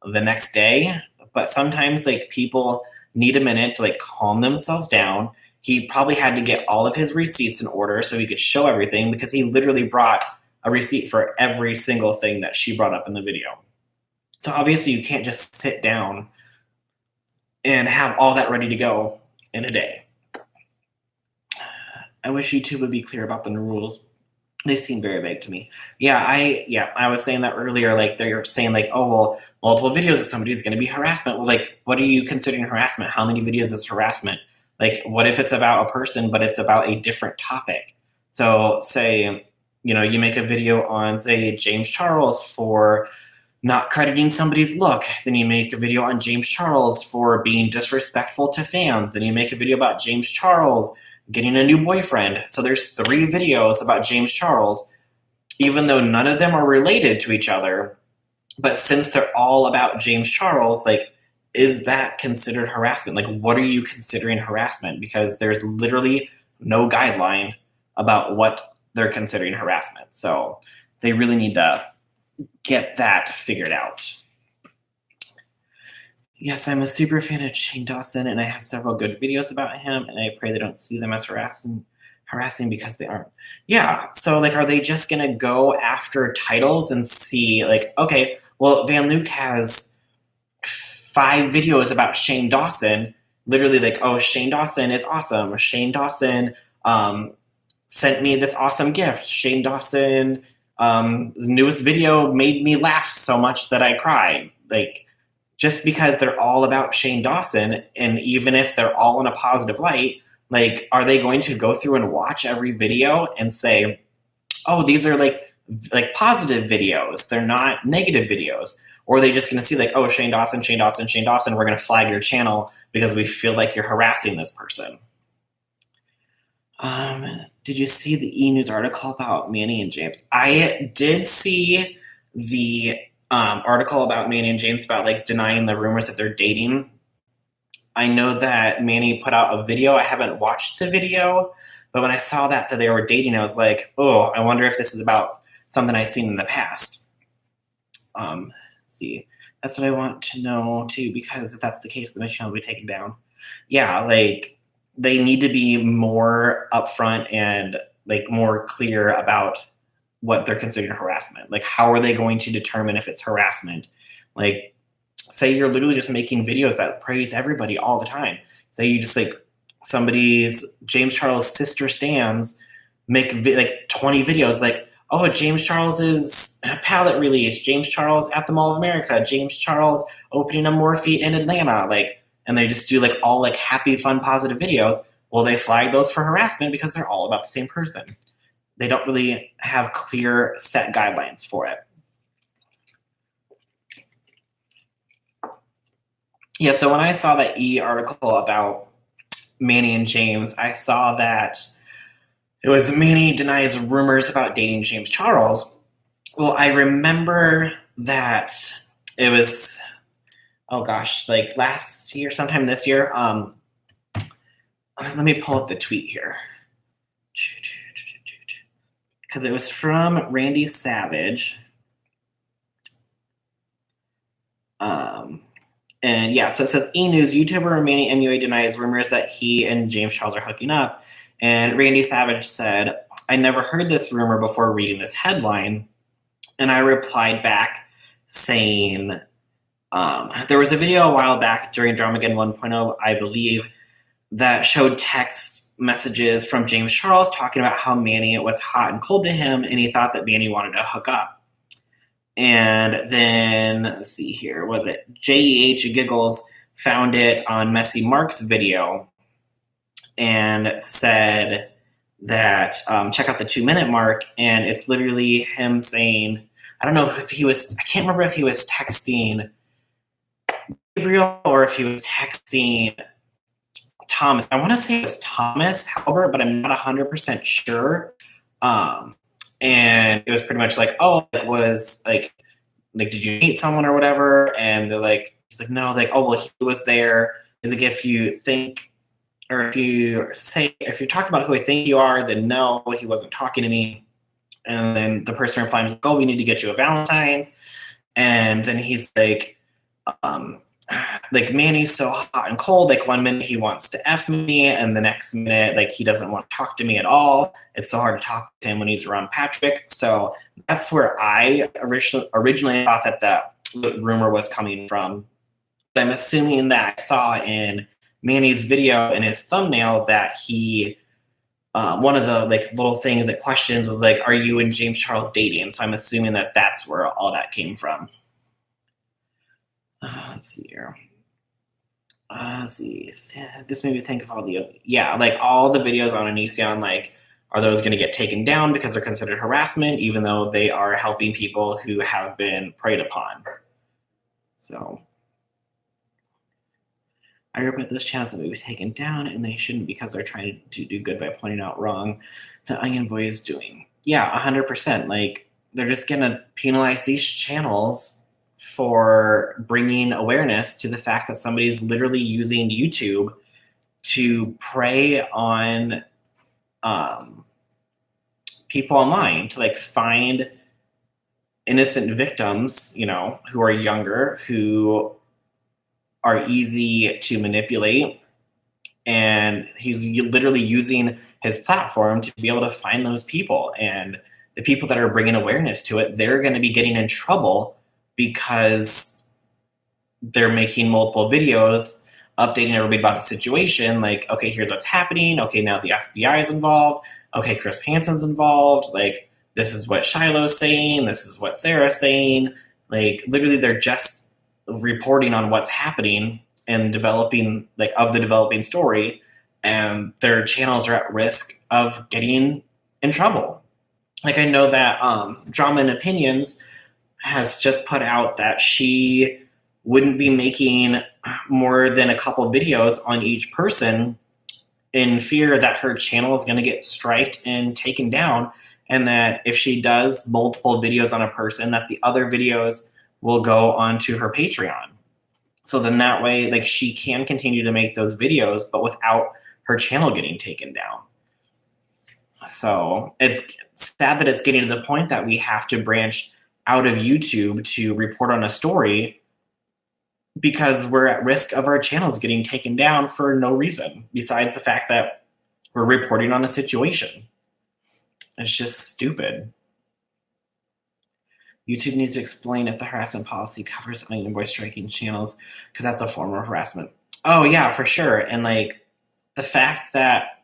the next day. But sometimes, like, people need a minute to, like, calm themselves down. He probably had to get all of his receipts in order so he could show everything, because he literally brought a receipt for every single thing that she brought up in the video. So obviously you can't just sit down and have all that ready to go in a day. I wish YouTube would be clear about the new rules. They seem very vague to me. I was saying that earlier. Like, they're saying like, oh, well, multiple videos of somebody is going to be harassment. Well, like, what are you considering harassment? How many videos is harassment? Like, what if it's about a person, but it's about a different topic? So say, you make a video on, say, James Charles for not crediting somebody's look. Then you make a video on James Charles for being disrespectful to fans. Then you make a video about James Charles getting a new boyfriend. So there's 3 videos about James Charles, even though none of them are related to each other. But since they're all about James Charles, like, is that considered harassment? Like, what are you considering harassment? Because there's literally no guideline about what they're considering harassment. So they really need to get that figured out. Yes, I'm a super fan of Shane Dawson, and I have several good videos about him, and I pray they don't see them as harassing because they aren't. Yeah, so like, are they just gonna go after titles and see like, okay, well, Van Luke has 5 videos about Shane Dawson, literally like, oh, Shane Dawson is awesome. Shane Dawson sent me this awesome gift. Shane Dawson, newest video made me laugh so much that I cried. Like, just because they're all about Shane Dawson, and even if they're all in a positive light, like, are they going to go through and watch every video and say, oh, these are like positive videos, they're not negative videos? Or are they just going to see like, oh, Shane Dawson, Shane Dawson, Shane Dawson, we're going to flag your channel because we feel like you're harassing this person? Did you see the E! News article about Manny and James? I did see the article about Manny and James about like denying the rumors that they're dating. I know that Manny put out a video. I haven't watched the video, but when I saw that they were dating, I was like, oh, I wonder if this is about something I've seen in the past. Let's see. That's what I want to know too, because if that's the case, the channel will be taken down. Yeah, like, they need to be more upfront and like more clear about what they're considering harassment. Like, how are they going to determine if it's harassment? Like, say you're literally just making videos that praise everybody all the time. Say you just like somebody's James Charles sister stans make like 20 videos like, oh, James Charles's palette release, James Charles at the Mall of America, James Charles opening a Morphe in Atlanta, like, and they just do like all like happy, fun, positive videos. Well, they flag those for harassment because they're all about the same person. They don't really have clear set guidelines for it. Yeah, so when I saw that article about Manny and James, I saw that it was Manny denies rumors about dating James Charles. Well, I remember that it was, oh gosh, like last year, sometime this year. Let me pull up the tweet here. Because it was from Randy Savage. And yeah, so it says E! News, YouTuber Manny MUA denies rumors that he and James Charles are hooking up. And Randy Savage said, I never heard this rumor before reading this headline. And I replied back saying, there was a video a while back during Dramageddon 1.0, I believe, that showed text messages from James Charles talking about how Manny was hot and cold to him, and he thought that Manny wanted to hook up. And then, let's see here, was it JEH Giggles found it on Messy Mark's video and said that check out the 2-minute mark, and it's literally him saying, I don't know if he was, I can't remember if he was texting Gabriel or if he was texting Thomas. I want to say it was Thomas Halbert, but I'm not 100% sure. And it was pretty much like, oh, it was like, did you meet someone or whatever? And they're like, he's like, no, like, oh, well, he was there. He's like, if you think, or if you're talking about who I think you are, then no, he wasn't talking to me. And then the person replies, oh, we need to get you a Valentine's. And then he's like Manny's so hot and cold. Like 1 minute he wants to F me, and the next minute, like, he doesn't want to talk to me at all. It's so hard to talk to him when he's around Patrick. So that's where I originally thought that rumor was coming from. But I'm assuming that I saw in Manny's video in his thumbnail that he, one of the like little things that questions was like, are you and James Charles dating? So I'm assuming that that's where all that came from. Let's see here. Let's see. This made me think of all the, like all the videos on Onision, like, are those going to get taken down because they're considered harassment, even though they are helping people who have been preyed upon? So I regret those channels that may be taken down, and they shouldn't, because they're trying to do good by pointing out wrong the Onion Boy is doing. Yeah, 100%. Like, they're just going to penalize these channels for bringing awareness to the fact that somebody's literally using YouTube to prey on people online, to like find innocent victims, you know, who are younger, who are easy to manipulate. And he's literally using his platform to be able to find those people. And the people that are bringing awareness to it, they're going to be getting in trouble because they're making multiple videos updating everybody about the situation. Like, okay, here's what's happening. Okay, now the FBI is involved. Okay, Chris Hansen's involved. Like, this is what Shiloh's saying. This is what Sarah's saying. Like, literally, they're just reporting on what's happening and developing, like, of the developing story. And their channels are at risk of getting in trouble. Like, I know that Drama and Opinions has just put out that she wouldn't be making more than a couple videos on each person in fear that her channel is going to get striked and taken down, and that if she does multiple videos on a person, that the other videos will go onto her Patreon. So then that way, like, she can continue to make those videos, but without her channel getting taken down. So it's sad that it's getting to the point that we have to branch out of YouTube to report on a story because we're at risk of our channels getting taken down for no reason besides the fact that we're reporting on a situation. It's just stupid. YouTube needs to explain if the harassment policy covers only invoice striking channels, because that's a form of harassment. Oh yeah, for sure. And like the fact that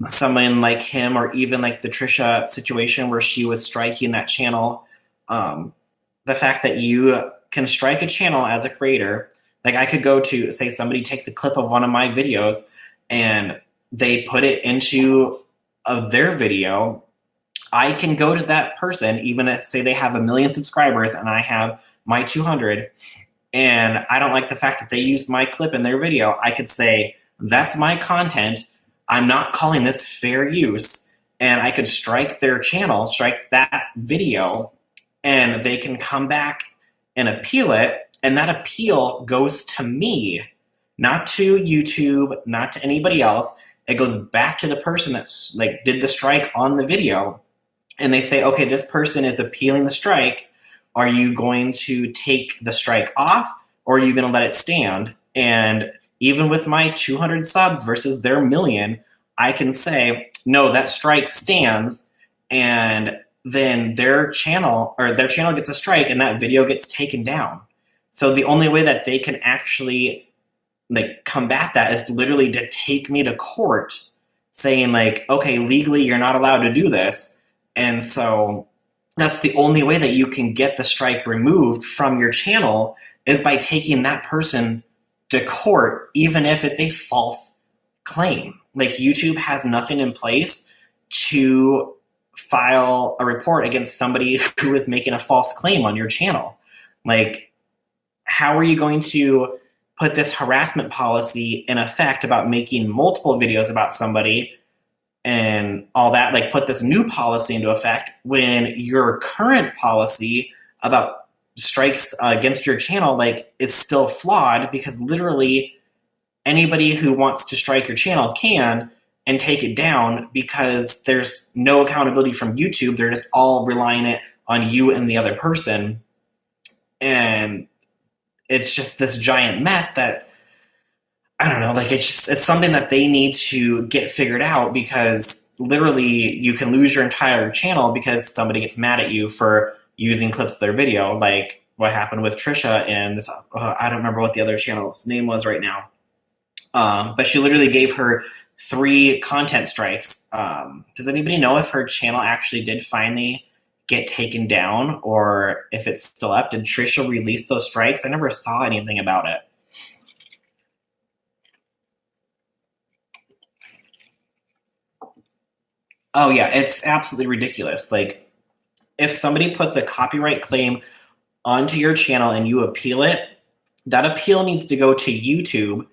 someone like him, or even like the Trisha situation where she was striking that channel, the fact that you can strike a channel as a creator, like I could go to, say somebody takes a clip of one of my videos and they put it into their video, I can go to that person, even if say they have 1 million subscribers and I have my 200, and I don't like the fact that they used my clip in their video, I could say, that's my content, I'm not calling this fair use, and I could strike their channel, strike that video, and they can come back and appeal it, and that appeal goes to me, not to YouTube, not to anybody else. It goes back to the person that like did the strike on the video, and they say, okay, this person is appealing the strike. Are you going to take the strike off, or are you going to let it stand? And even with my 200 subs versus their 1 million, I can say, no, that strike stands, and then their channel gets a strike and that video gets taken down. So the only way that they can actually like combat that is literally to take me to court saying like, okay, legally you're not allowed to do this. And so that's the only way that you can get the strike removed from your channel, is by taking that person to court, even if it's a false claim. Like YouTube has nothing in place to file a report against somebody who is making a false claim on your channel. Like, how are you going to put this harassment policy in effect about making multiple videos about somebody and all that, like put this new policy into effect when your current policy about strikes against your channel like is still flawed, because literally anybody who wants to strike your channel can and take it down, because there's no accountability from YouTube. They're just all relying it on you and the other person. And it's just this giant mess that, I don't know, like it's something that they need to get figured out, because literally you can lose your entire channel because somebody gets mad at you for using clips of their video, like what happened with Trisha and this, I don't remember what the other channel's name was right now. But she literally gave her 3 content strikes. Does anybody know if her channel actually did finally get taken down, or if it's still up? Did Trisha release those strikes? I never saw anything about it. Oh yeah, it's absolutely ridiculous. Like, if somebody puts a copyright claim onto your channel and you appeal it, that appeal needs to go to YouTube,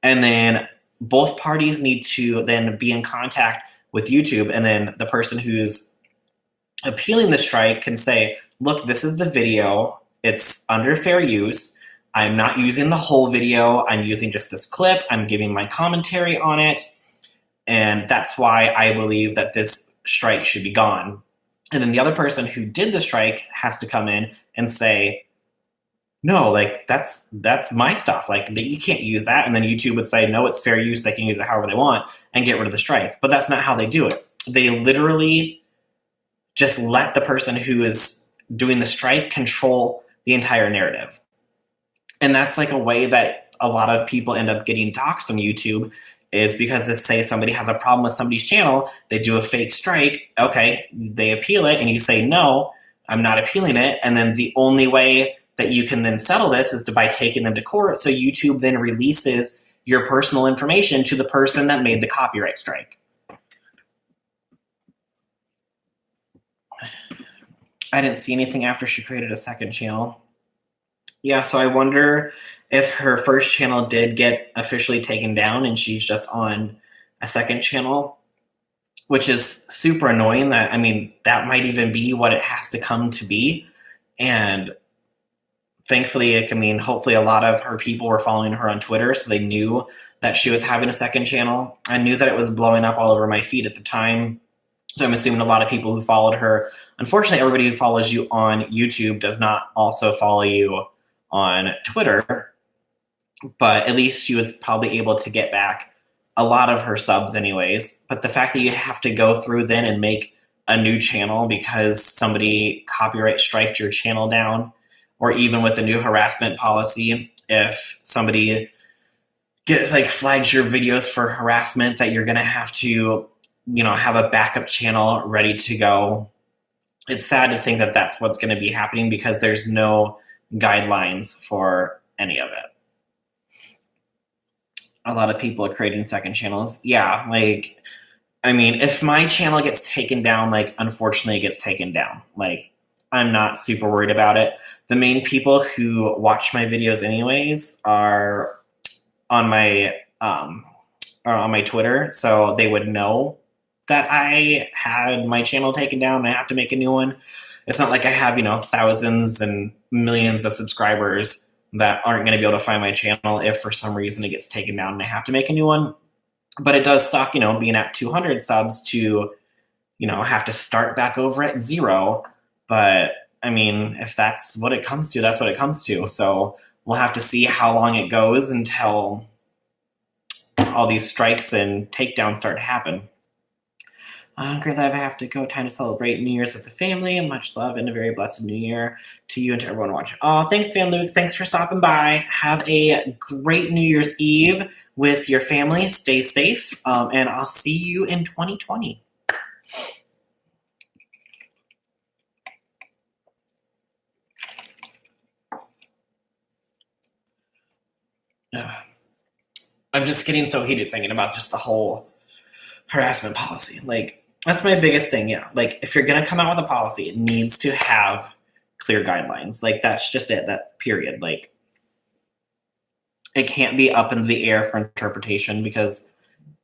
and then both parties need to then be in contact with YouTube, and then the person who's appealing the strike can say, look, this is the video, it's under fair use, I'm not using the whole video, I'm using just this clip, I'm giving my commentary on it, and that's why I believe that this strike should be gone. And then the other person who did the strike has to come in and say, no, like that's my stuff, like you can't use that. And then YouTube would say, no, it's fair use, they can use it however they want, and get rid of the strike. But that's not how they do it. They literally just let the person who is doing the strike control the entire narrative. And that's like a way that a lot of people end up getting doxxed on YouTube, is because if, say, somebody has a problem with somebody's channel, they do a fake strike, okay, they appeal it, and you say, no, I'm not appealing it, and then the only way that you can then settle this is by taking them to court, so YouTube then releases your personal information to the person that made the copyright strike. I didn't see anything after she created a second channel. Yeah, so I wonder if her first channel did get officially taken down and she's just on a second channel, which is super annoying. That, I mean, that might even be what it has to come to be. And thankfully, I mean, hopefully a lot of her people were following her on Twitter, so they knew that she was having a second channel. I knew that it was blowing up all over my feed at the time, so I'm assuming a lot of people who followed her. Unfortunately, everybody who follows you on YouTube does not also follow you on Twitter, but at least she was probably able to get back a lot of her subs anyways. But the fact that you have to go through then and make a new channel because somebody copyright striked your channel down, or even with the new harassment policy, if somebody flags your videos for harassment, that you're going to have to, have a backup channel ready to go. It's sad to think that that's what's going to be happening because there's no guidelines for any of it. A lot of people are creating second channels. Yeah, if my channel gets taken down, unfortunately it gets taken down. I'm not super worried about it. The main people who watch my videos anyways are on my Twitter, so they would know that I had my channel taken down and I have to make a new one. It's not like I have, thousands and millions of subscribers that aren't going to be able to find my channel if for some reason it gets taken down and I have to make a new one. But it does suck, being at 200 subs to, have to start back over at 0. But if that's what it comes to, that's what it comes to. So we'll have to see how long it goes until all these strikes and takedowns start to happen. Great that I have to go. Time to celebrate New Year's with the family. Much love and a very blessed New Year to you and to everyone watching. Oh, thanks, Van Luke. Thanks for stopping by. Have a great New Year's Eve with your family. Stay safe, and I'll see you in 2020. I'm just getting so heated thinking about just the whole harassment policy. That's my biggest thing, yeah. If you're going to come out with a policy, it needs to have clear guidelines. That's just it. That's period. It can't be up into the air for interpretation because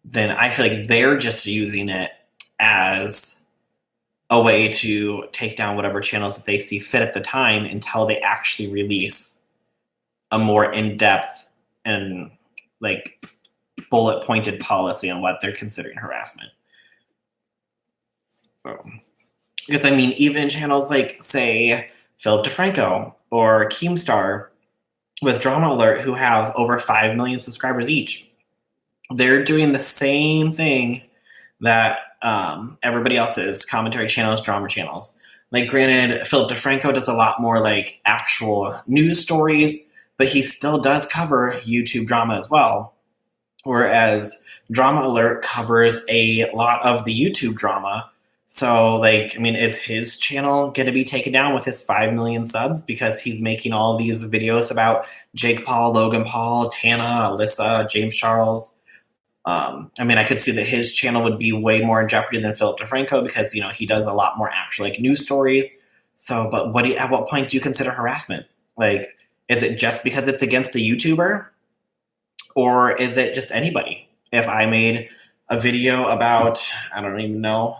then I feel like they're just using it as a way to take down whatever channels that they see fit at the time until they actually release a more in-depth and bullet-pointed policy on what they're considering harassment. Because even channels say Philip DeFranco or Keemstar with Drama Alert, who have over 5 million subscribers each, they're doing the same thing that everybody else is. Commentary channels, drama channels. Granted, Philip DeFranco does a lot more actual news stories, but he still does cover YouTube drama as well. Whereas Drama Alert covers a lot of the YouTube drama. So, is his channel going to be taken down with his 5 million subs because he's making all these videos about Jake Paul, Logan Paul, Tana, Alyssa, James Charles? I could see that his channel would be way more in jeopardy than Philip DeFranco because, he does a lot more actual news stories. So, but at what point do you consider harassment? Is it just because it's against a YouTuber? Or is it just anybody? If I made a video about, I don't even know,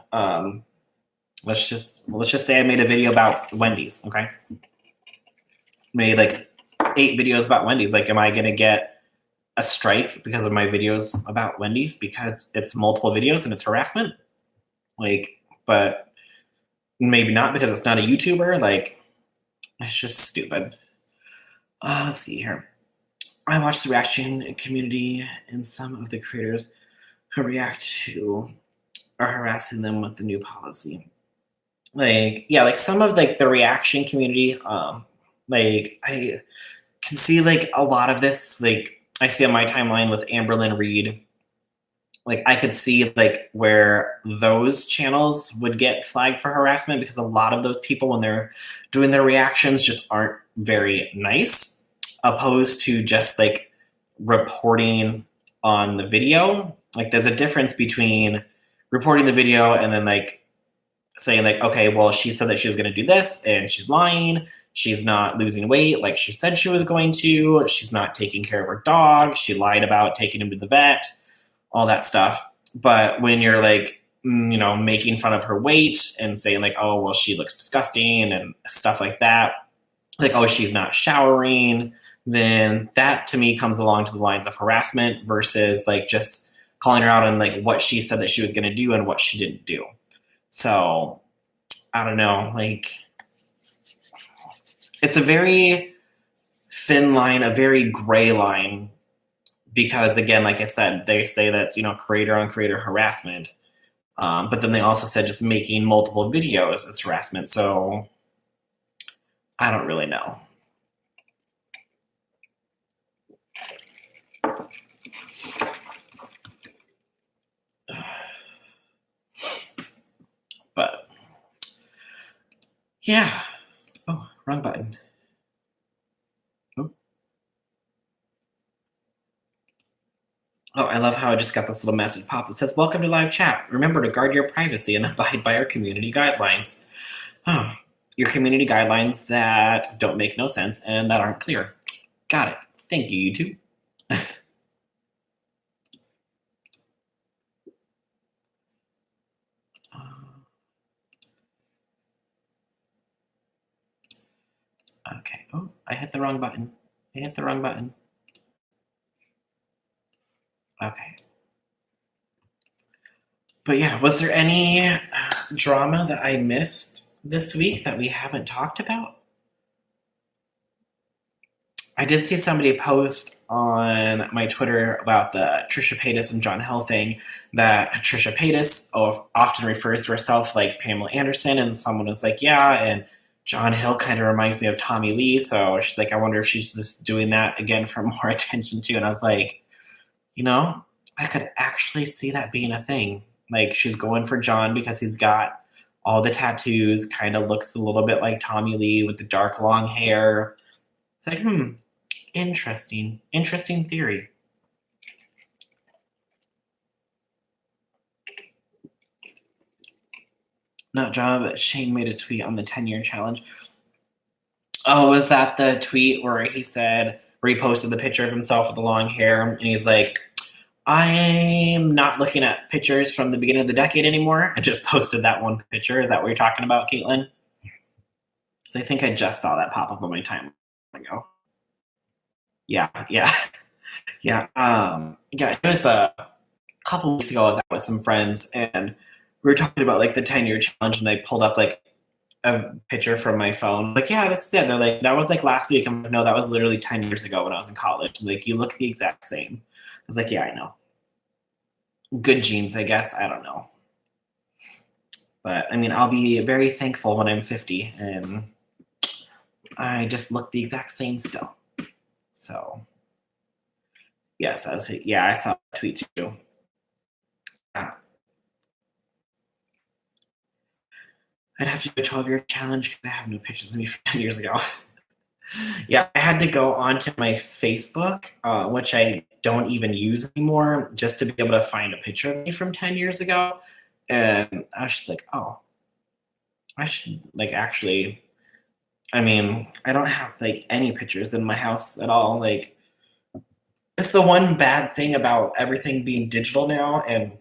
let's just say I made a video about Wendy's, okay? Made 8 videos about Wendy's. Am I gonna get a strike because of my videos about Wendy's because it's multiple videos and it's harassment? But maybe not because it's not a YouTuber. It's just stupid. Let's see here. I watched the reaction community and some of the creators who react to are harassing them with the new policy. Some of the reaction community, I can see a lot of this. I see on my timeline with Amberlynn Reed. I could see where those channels would get flagged for harassment because a lot of those people, when they're doing their reactions, just aren't very nice, opposed to just reporting on the video. There's a difference between reporting the video and then saying okay, well, she said that she was going to do this and she's lying. She's not losing weight like she said she was going to. She's not taking care of her dog. She lied about taking him to the vet, all that stuff. But when you're making fun of her weight and saying oh, well, she looks disgusting and stuff like that, oh, she's not showering, then that to me comes along to the lines of harassment versus just calling her out on what she said that she was going to do and what she didn't do. So I don't know, it's a very thin line, a very gray line, because again, like I said, they say that's creator on creator harassment. But then they also said just making multiple videos is harassment. So I don't really know. But yeah. Oh, wrong button. Oh, I love how I just got this little message pop that says, "Welcome to live chat. Remember to guard your privacy and abide by our community guidelines." Oh, your community guidelines that don't make no sense and that aren't clear. Got it. Thank you, YouTube. Okay. Oh, I hit the wrong button. Okay. But yeah, was there any drama that I missed this week that we haven't talked about? I did see somebody post on my Twitter about the Trisha Paytas and John Hill thing, that Trisha Paytas often refers to herself like Pamela Anderson, and someone was like, yeah, and John Hill kind of reminds me of Tommy Lee, so she's like, I wonder if she's just doing that again for more attention too. And I was like, I could actually see that being a thing. Like, she's going for John because he's got all the tattoos, kind of looks a little bit like Tommy Lee with the dark long hair. It's like, interesting theory. Not drama, but Shane made a tweet on the 10-year challenge. Oh, was that the tweet where he posted the picture of himself with the long hair, and he's like, I'm not looking at pictures from the beginning of the decade anymore. I just posted that one picture. Is that what you're talking about, Caitlin? So I think I just saw that pop up on my timeline ago. Yeah. It was a couple weeks ago. I was out with some friends, and we were talking about like the 10-year challenge, and I pulled up like a picture from my phone. Like, yeah, that's it. They're like, that was like last week. I'm like, no, that was literally 10 years ago when I was in college. Like, you look the exact same. I was like, yeah, I know. Good genes, I guess. I don't know. But I mean, I'll be very thankful when I'm 50 and I just look the exact same still. So, yes, I saw a tweet too. I'd have to do a 12-year challenge because I have no pictures of me from 10 years ago. Yeah, I had to go onto my Facebook, which I don't even use anymore, just to be able to find a picture of me from 10 years ago. And I was just like, oh, I should like actually, I mean, I don't have like any pictures in my house at all. Like, it's the one bad thing about everything being digital now and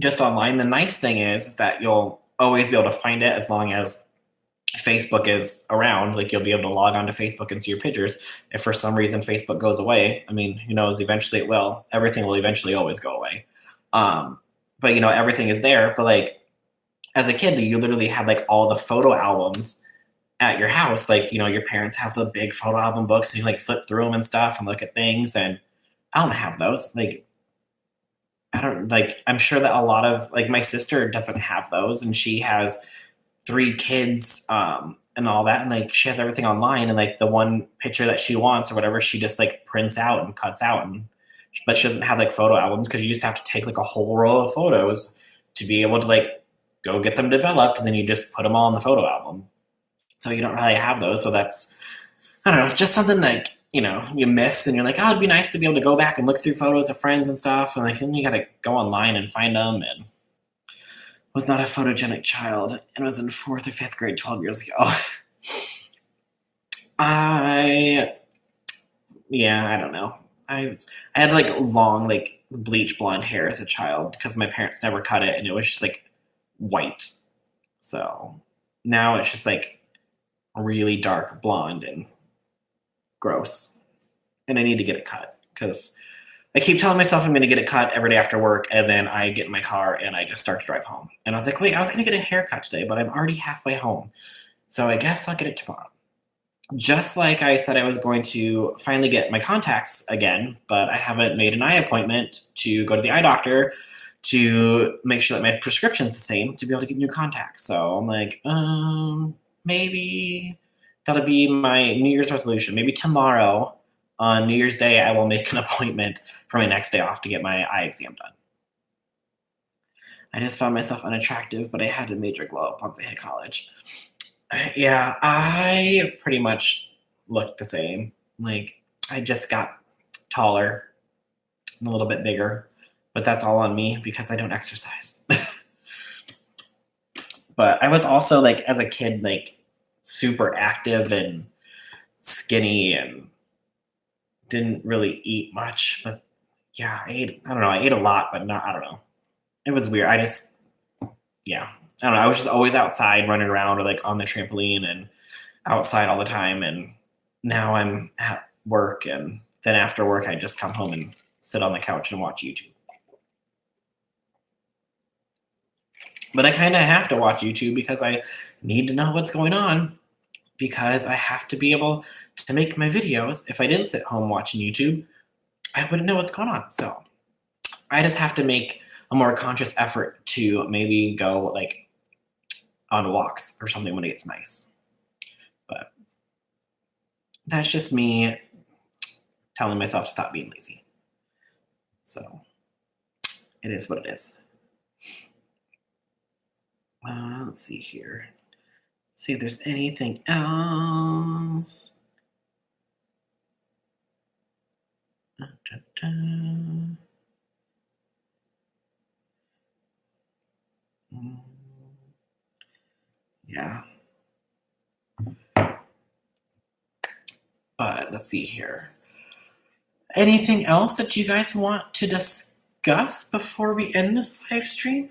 just online. The nice thing is that you'll always be able to find it as long as Facebook is around. Like, you'll be able to log on to Facebook and see your pictures. If for some reason Facebook goes away, I mean, who knows? Eventually it will. Everything will eventually always go away. But everything is there. But like, as a kid, you literally had like all the photo albums at your house. Like, your parents have the big photo album books, and you like flip through them and stuff and look at things. And I don't have those. Like, I'm sure that a lot of like my sister doesn't have those, and she has 3 kids, and all that, and like she has everything online, and like the one picture that she wants or whatever, she just like prints out and cuts out, but she doesn't have like photo albums because you used to have to take like a whole roll of photos to be able to like go get them developed, and then you just put them all in the photo album. So you don't really have those. So that's, I don't know, just something like, you miss, and you're like, oh, it'd be nice to be able to go back and look through photos of friends and stuff, and like then you gotta go online and find them. And was not a photogenic child and was in 4th or 5th grade 12 years ago. I don't know. I had like long, like bleach blonde hair as a child because my parents never cut it, and it was just like white. So now it's just like really dark blonde and gross. And I need to get it cut because I keep telling myself I'm going to get it cut every day after work, and then I get in my car and I just start to drive home. And I was like, wait, I was going to get a haircut today, but I'm already halfway home. So I guess I'll get it tomorrow. Just like I said I was going to finally get my contacts again, but I haven't made an eye appointment to go to the eye doctor to make sure that my prescription's the same to be able to get new contacts. So I'm like, maybe that'll be my New Year's resolution. Maybe tomorrow on New Year's Day, I will make an appointment for my next day off to get my eye exam done. I just found myself unattractive, but I had a major glow up once I hit college. Yeah, I pretty much looked the same. Like, I just got taller and a little bit bigger, but that's all on me because I don't exercise. But I was also, like, as a kid, like, super active and skinny and didn't really eat much. But yeah, I don't know, I ate a lot, but not, I don't know. It was weird. I don't know. I was just always outside running around or like on the trampoline and outside all the time. And now I'm at work, and then after work, I just come home and sit on the couch and watch YouTube. But I kind of have to watch YouTube because I need to know what's going on, because I have to be able to make my videos. If I didn't sit home watching YouTube, I wouldn't know what's going on. So I just have to make a more conscious effort to maybe go like on walks or something when it gets nice. But that's just me telling myself to stop being lazy. So it is what it is. Let's see here. See if there's anything else. Yeah. But let's see here. Anything else that you guys want to discuss before we end this live stream?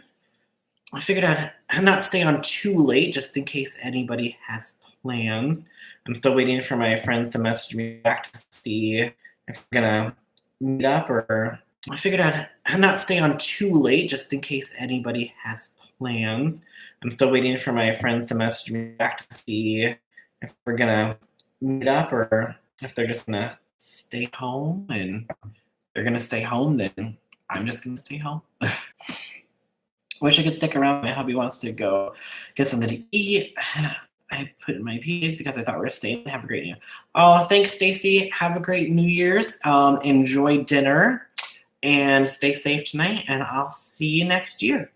I figured I'd not stay on too late just in case anybody has plans. I'm still waiting for my friends to message me back to see if we're gonna meet up, or I figured I'd not stay on too late just in case anybody has plans. I'm still waiting for my friends to message me back to see if we're gonna meet up or if they're just gonna stay home. And if they're gonna stay home, then I'm just gonna stay home. Wish I could stick around. My hubby wants to go get something to eat. I put in my PJs because I thought we were staying. Have a great New Year. Oh, thanks, Stacy. Have a great New Year's. Enjoy dinner and stay safe tonight. And I'll see you next year.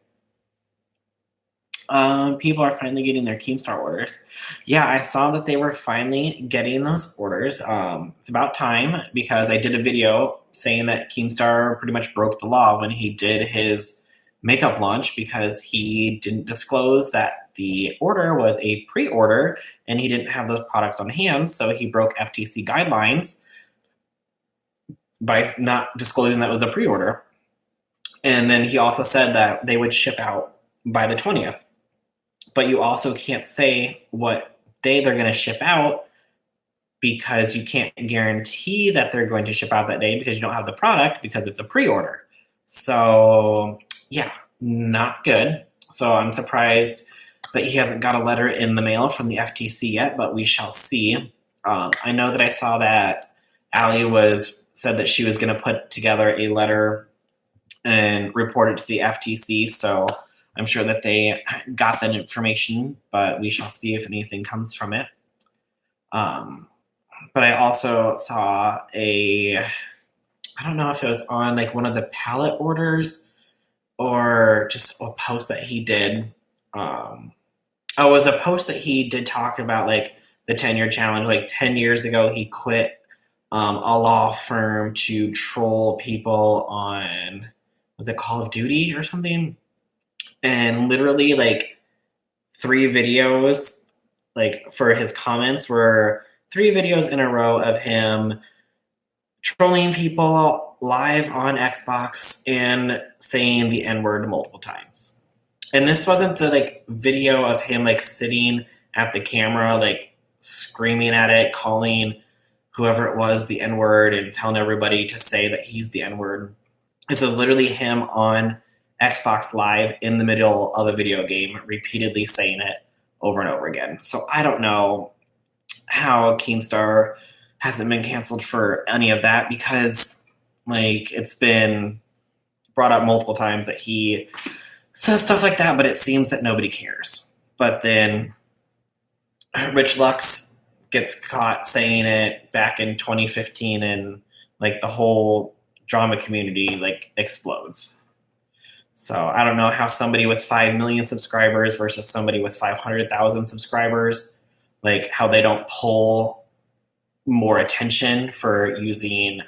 People are finally getting their Keemstar orders. Yeah, I saw that they were finally getting those orders. It's about time, because I did a video saying that Keemstar pretty much broke the law when he did his makeup launch, because he didn't disclose that the order was a pre-order and he didn't have those products on hand. So he broke FTC guidelines by not disclosing that was a pre-order. And then he also said that they would ship out by the 20th. But you also can't say what day they're going to ship out, because you can't guarantee that they're going to ship out that day because you don't have the product, because it's a pre-order. So yeah, not good. So I'm surprised that he hasn't got a letter in the mail from the FTC yet, but we shall see. I know that I saw that Allie said that she was going to put together a letter and report it to the FTC. So I'm sure that they got that information, but we shall see if anything comes from it. But I also saw I don't know if it was on like one of the pallet orders or just a post that he did. It was a post that he did talk about like the 10-year challenge. Like 10 years ago, he quit a law firm to troll people on, was it Call of Duty or something? And literally like 3 videos, like for his comments, were 3 videos in a row of him trolling people live on Xbox and saying the N-word multiple times. And this wasn't the like video of him like sitting at the camera, like screaming at it, calling whoever it was the N-word and telling everybody to say that he's the N-word. This is literally him on Xbox Live in the middle of a video game, repeatedly saying it over and over again. So I don't know how Keemstar hasn't been canceled for any of that, because like it's been brought up multiple times that he says stuff like that, but it seems that nobody cares. But then Rich Lux gets caught saying it back in 2015, and like the whole drama community like explodes. So I don't know how somebody with 5 million subscribers versus somebody with 500,000 subscribers, like how they don't pull more attention for using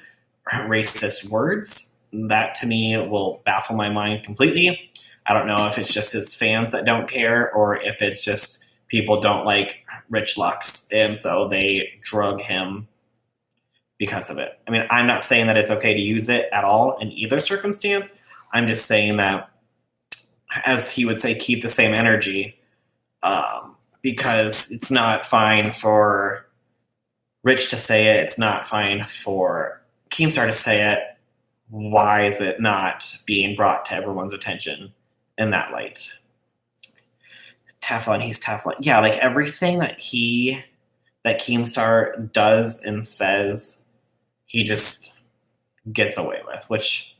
racist words. That to me will baffle my mind completely. I don't know if it's just his fans that don't care or if it's just people don't like Rich Lux and so they drug him because of it. I mean, I'm not saying that it's okay to use it at all in either circumstance. I'm just saying that, as he would say, keep the same energy, because it's not fine for Rich to say it. It's not fine for Keemstar to say it. Why is it not being brought to everyone's attention in that light? Teflon, he's Teflon. Yeah, like everything that Keemstar does and says, he just gets away with, which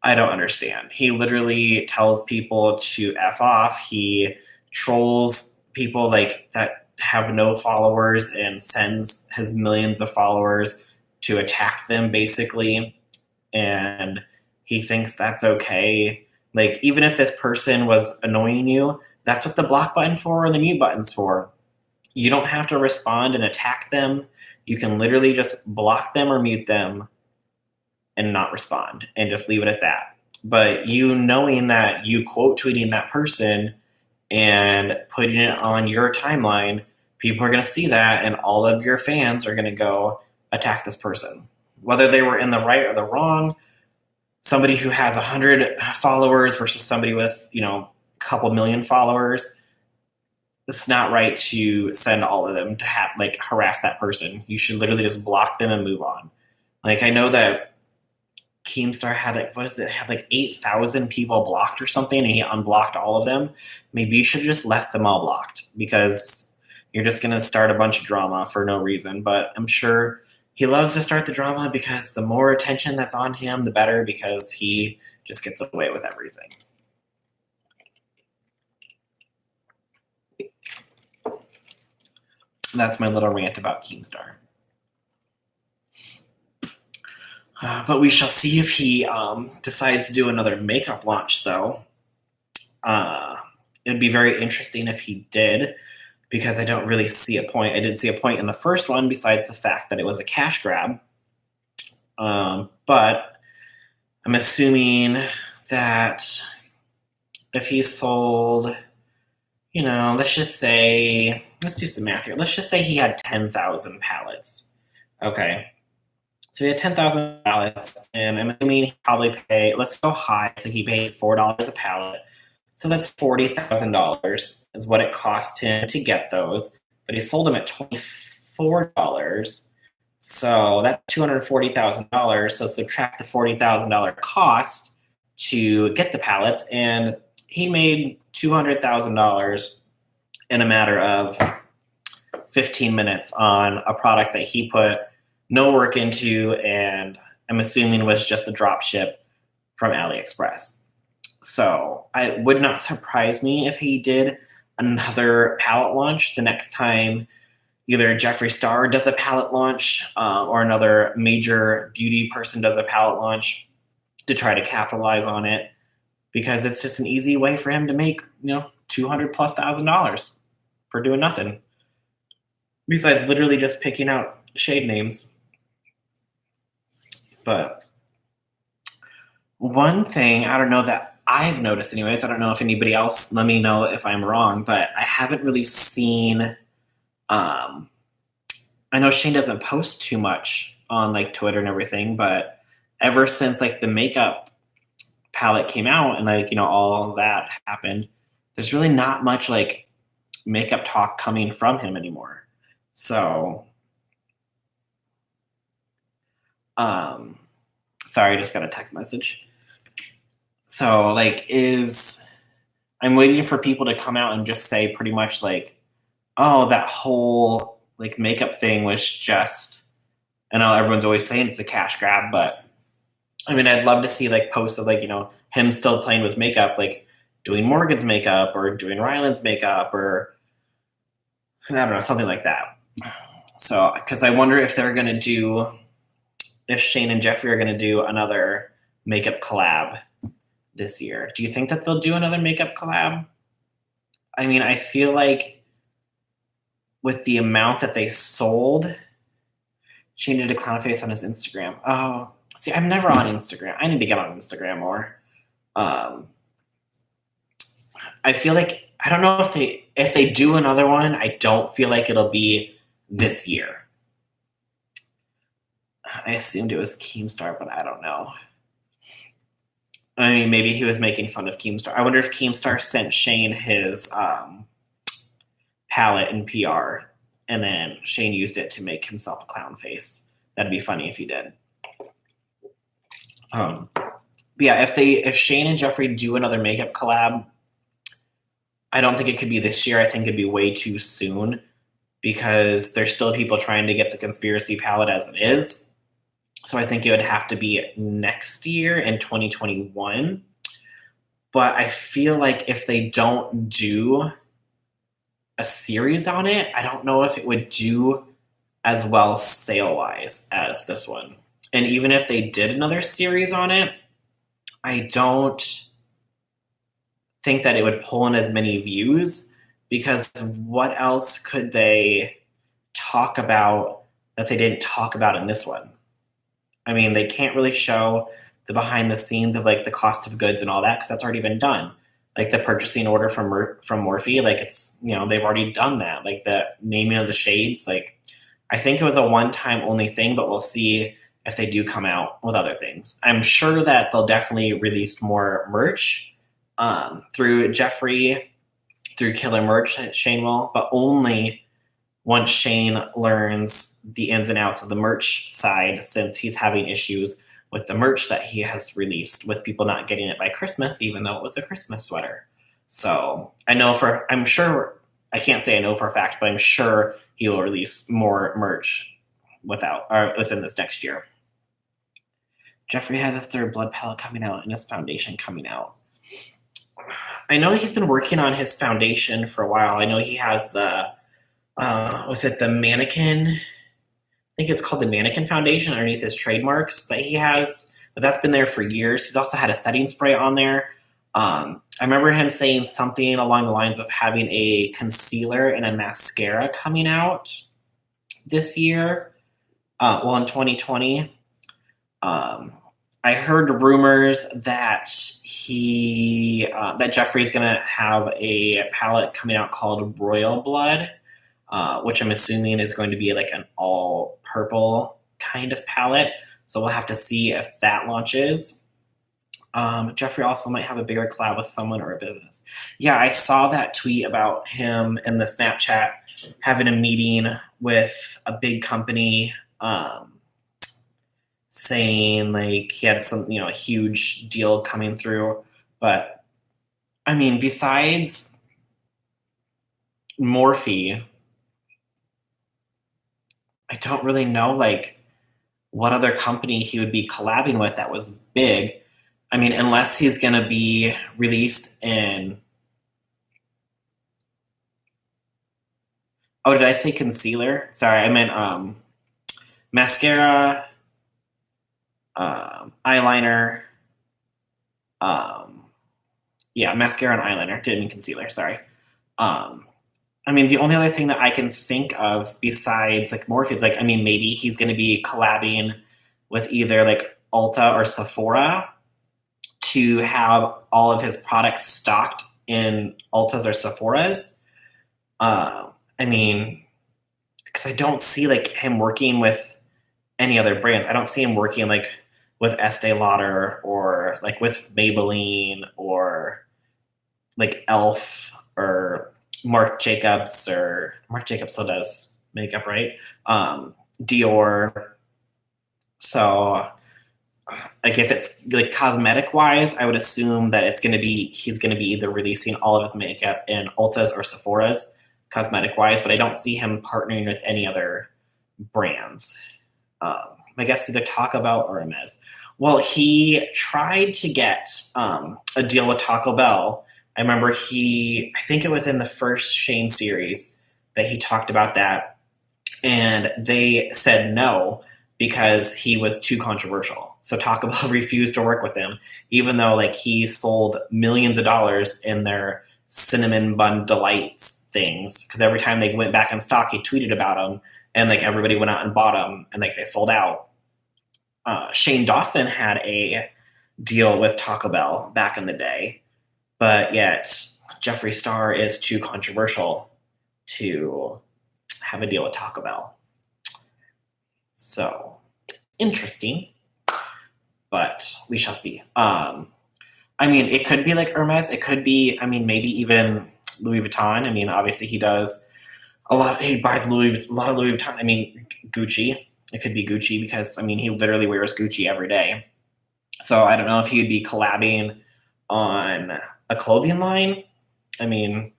I don't understand. He literally tells people to F off. He trolls people like that have no followers and sends his millions of followers to attack them, basically. And he thinks that's okay. Like, even if this person was annoying you, that's what the block button for or the mute button's for. You don't have to respond and attack them. You can literally just block them or mute them and not respond and just leave it at that. But you knowing that you quote tweeting that person and putting it on your timeline, people are going to see that and all of your fans are going to go attack this person. Whether they were in the right or the wrong, somebody who has 100 followers versus somebody with, a couple million followers, it's not right to send all of them to harass that person. You should literally just block them and move on. Like, I know that Keemstar had 8,000 people blocked or something, and he unblocked all of them. Maybe you should have just left them all blocked, because you're just going to start a bunch of drama for no reason. But I'm sure he loves to start the drama because the more attention that's on him, the better, because he just gets away with everything. That's my little rant about Keemstar. But we shall see if he decides to do another makeup launch, though. It'd be very interesting if he did, because I don't really see a point. I didn't see a point in the first one besides the fact that it was a cash grab. But I'm assuming that if he sold, let's do some math here. Let's just say he had 10,000 pallets. Okay. So he had 10,000 pallets, and I'm assuming he probably paid, let's go high, so he paid $4 a pallet. So that's $40,000 is what it cost him to get those. But he sold them at $24. So that's $240,000. So subtract the $40,000 cost to get the pallets, and he made $200,000 in a matter of 15 minutes on a product that he put no work into, and I'm assuming was just a drop ship from AliExpress. So it would not surprise me if he did another pallet launch the next time either Jeffree Star does a pallet launch or another major beauty person does a pallet launch to try to capitalize on it, because it's just an easy way for him to make, $200,000+ for doing nothing. Besides literally just picking out shade names. But one thing, I don't know, that I've noticed anyways, I don't know if anybody else, let me know if I'm wrong, but I haven't really seen, I know Shane doesn't post too much on Twitter and everything, but ever since the makeup palette came out and all of that happened, there's really not much makeup talk coming from him anymore. So sorry, I just got a text message. So I'm waiting for people to come out and just say pretty much oh, that whole makeup thing was just, I know everyone's always saying it's a cash grab, but I mean, I'd love to see like posts of like, him still playing with makeup, like doing Morgan's makeup or doing Ryland's makeup or I don't know, something like that. So, because I wonder if they're going to do, if Shane and Jeffree are going to do another makeup collab this year. Do you think that they'll do another makeup collab? I mean, I feel like with the amount that they sold, Shane did a clown face on his Instagram. Oh, see, I'm never on Instagram. I need to get on Instagram more. Um, I feel like I don't know if they do another one. I don't feel like it'll be this year. I assumed it was Keemstar, but I don't know. I mean, maybe he was making fun of Keemstar. I wonder if Keemstar sent Shane his palette in PR, and then Shane used it to make himself a clown face. That'd be funny if he did. Yeah, if Shane and Jeffree do another makeup collab, I don't think it could be this year. I think it'd be way too soon because there's still people trying to get the conspiracy palette as it is. So I think it would have to be next year in 2021. But I feel like if they don't do a series on it, I don't know if it would do as well sale-wise as this one. And even if they did another series on it, I don't think that it would pull in as many views because what else could they talk about that they didn't talk about in this one? I mean, they can't really show the behind the scenes of like the cost of goods and all that because that's already been done. Like the purchasing order from Morphe, like it's they've already done that. Like the naming of the shades, like I think it was a one-time only thing, but we'll see if they do come out with other things. I'm sure that they'll definitely release more merch through Jeffree, through Killer Merch, Shane will, but only once Shane learns the ins and outs of the merch side, since he's having issues with the merch that he has released with people not getting it by Christmas, even though it was a Christmas sweater. So I'm sure, I can't say I know for a fact, but I'm sure he will release more merch within this next year. Jeffree has his third blood palette coming out and his foundation coming out. I know he's been working on his foundation for a while. I know he has the was it the mannequin? I think it's called the Mannequin Foundation underneath his trademarks that he has, but that's been there for years. He's also had a setting spray on there. I remember him saying something along the lines of having a concealer and a mascara coming out this year, in 2020. I heard rumors that that Jeffree's gonna have a palette coming out called Royal Blood, which I'm assuming is going to be like an all purple kind of palette. So we'll have to see if that launches. Jeffree also might have a bigger collab with someone or a business. Yeah, I saw that tweet about him in the Snapchat having a meeting with a big company, saying like he had some, a huge deal coming through. But I mean, besides Morphe, I don't really know like what other company he would be collabing with that was big. I mean, unless he's going to be released in. Oh, did I say concealer? Sorry, I meant mascara, eyeliner. Yeah, mascara and eyeliner. Didn't mean concealer. Sorry. I mean, the only other thing that I can think of besides like Morphe is like, I mean, maybe he's going to be collabing with either like Ulta or Sephora to have all of his products stocked in Ultas or Sephora's. I mean, because I don't see like him working with any other brands. I don't see him working like with Estee Lauder or like with Maybelline or like Elf or Marc Jacobs still does makeup, right? Dior. So like if it's like cosmetic wise, I would assume that he's gonna be either releasing all of his makeup in Ulta's or Sephora's cosmetic wise, but I don't see him partnering with any other brands. I guess either Taco Bell or Hermes. Well, he tried to get a deal with Taco Bell. I remember I think it was in the first Shane series that he talked about that, and they said no because he was too controversial. So Taco Bell refused to work with him, even though like he sold millions of dollars in their cinnamon bun delights things. Because every time they went back in stock, he tweeted about them, and like everybody went out and bought them, and like they sold out. Shane Dawson had a deal with Taco Bell back in the day, but yet Jeffree Star is too controversial to have a deal with Taco Bell. So interesting, but we shall see. I mean, it could be like Hermes. It could be, I mean, maybe even Louis Vuitton. I mean, obviously he does a lot. He buys a lot of Louis Vuitton. I mean, Gucci. It could be Gucci because, I mean, he literally wears Gucci every day. So I don't know if he would be collabing on a clothing line. I mean,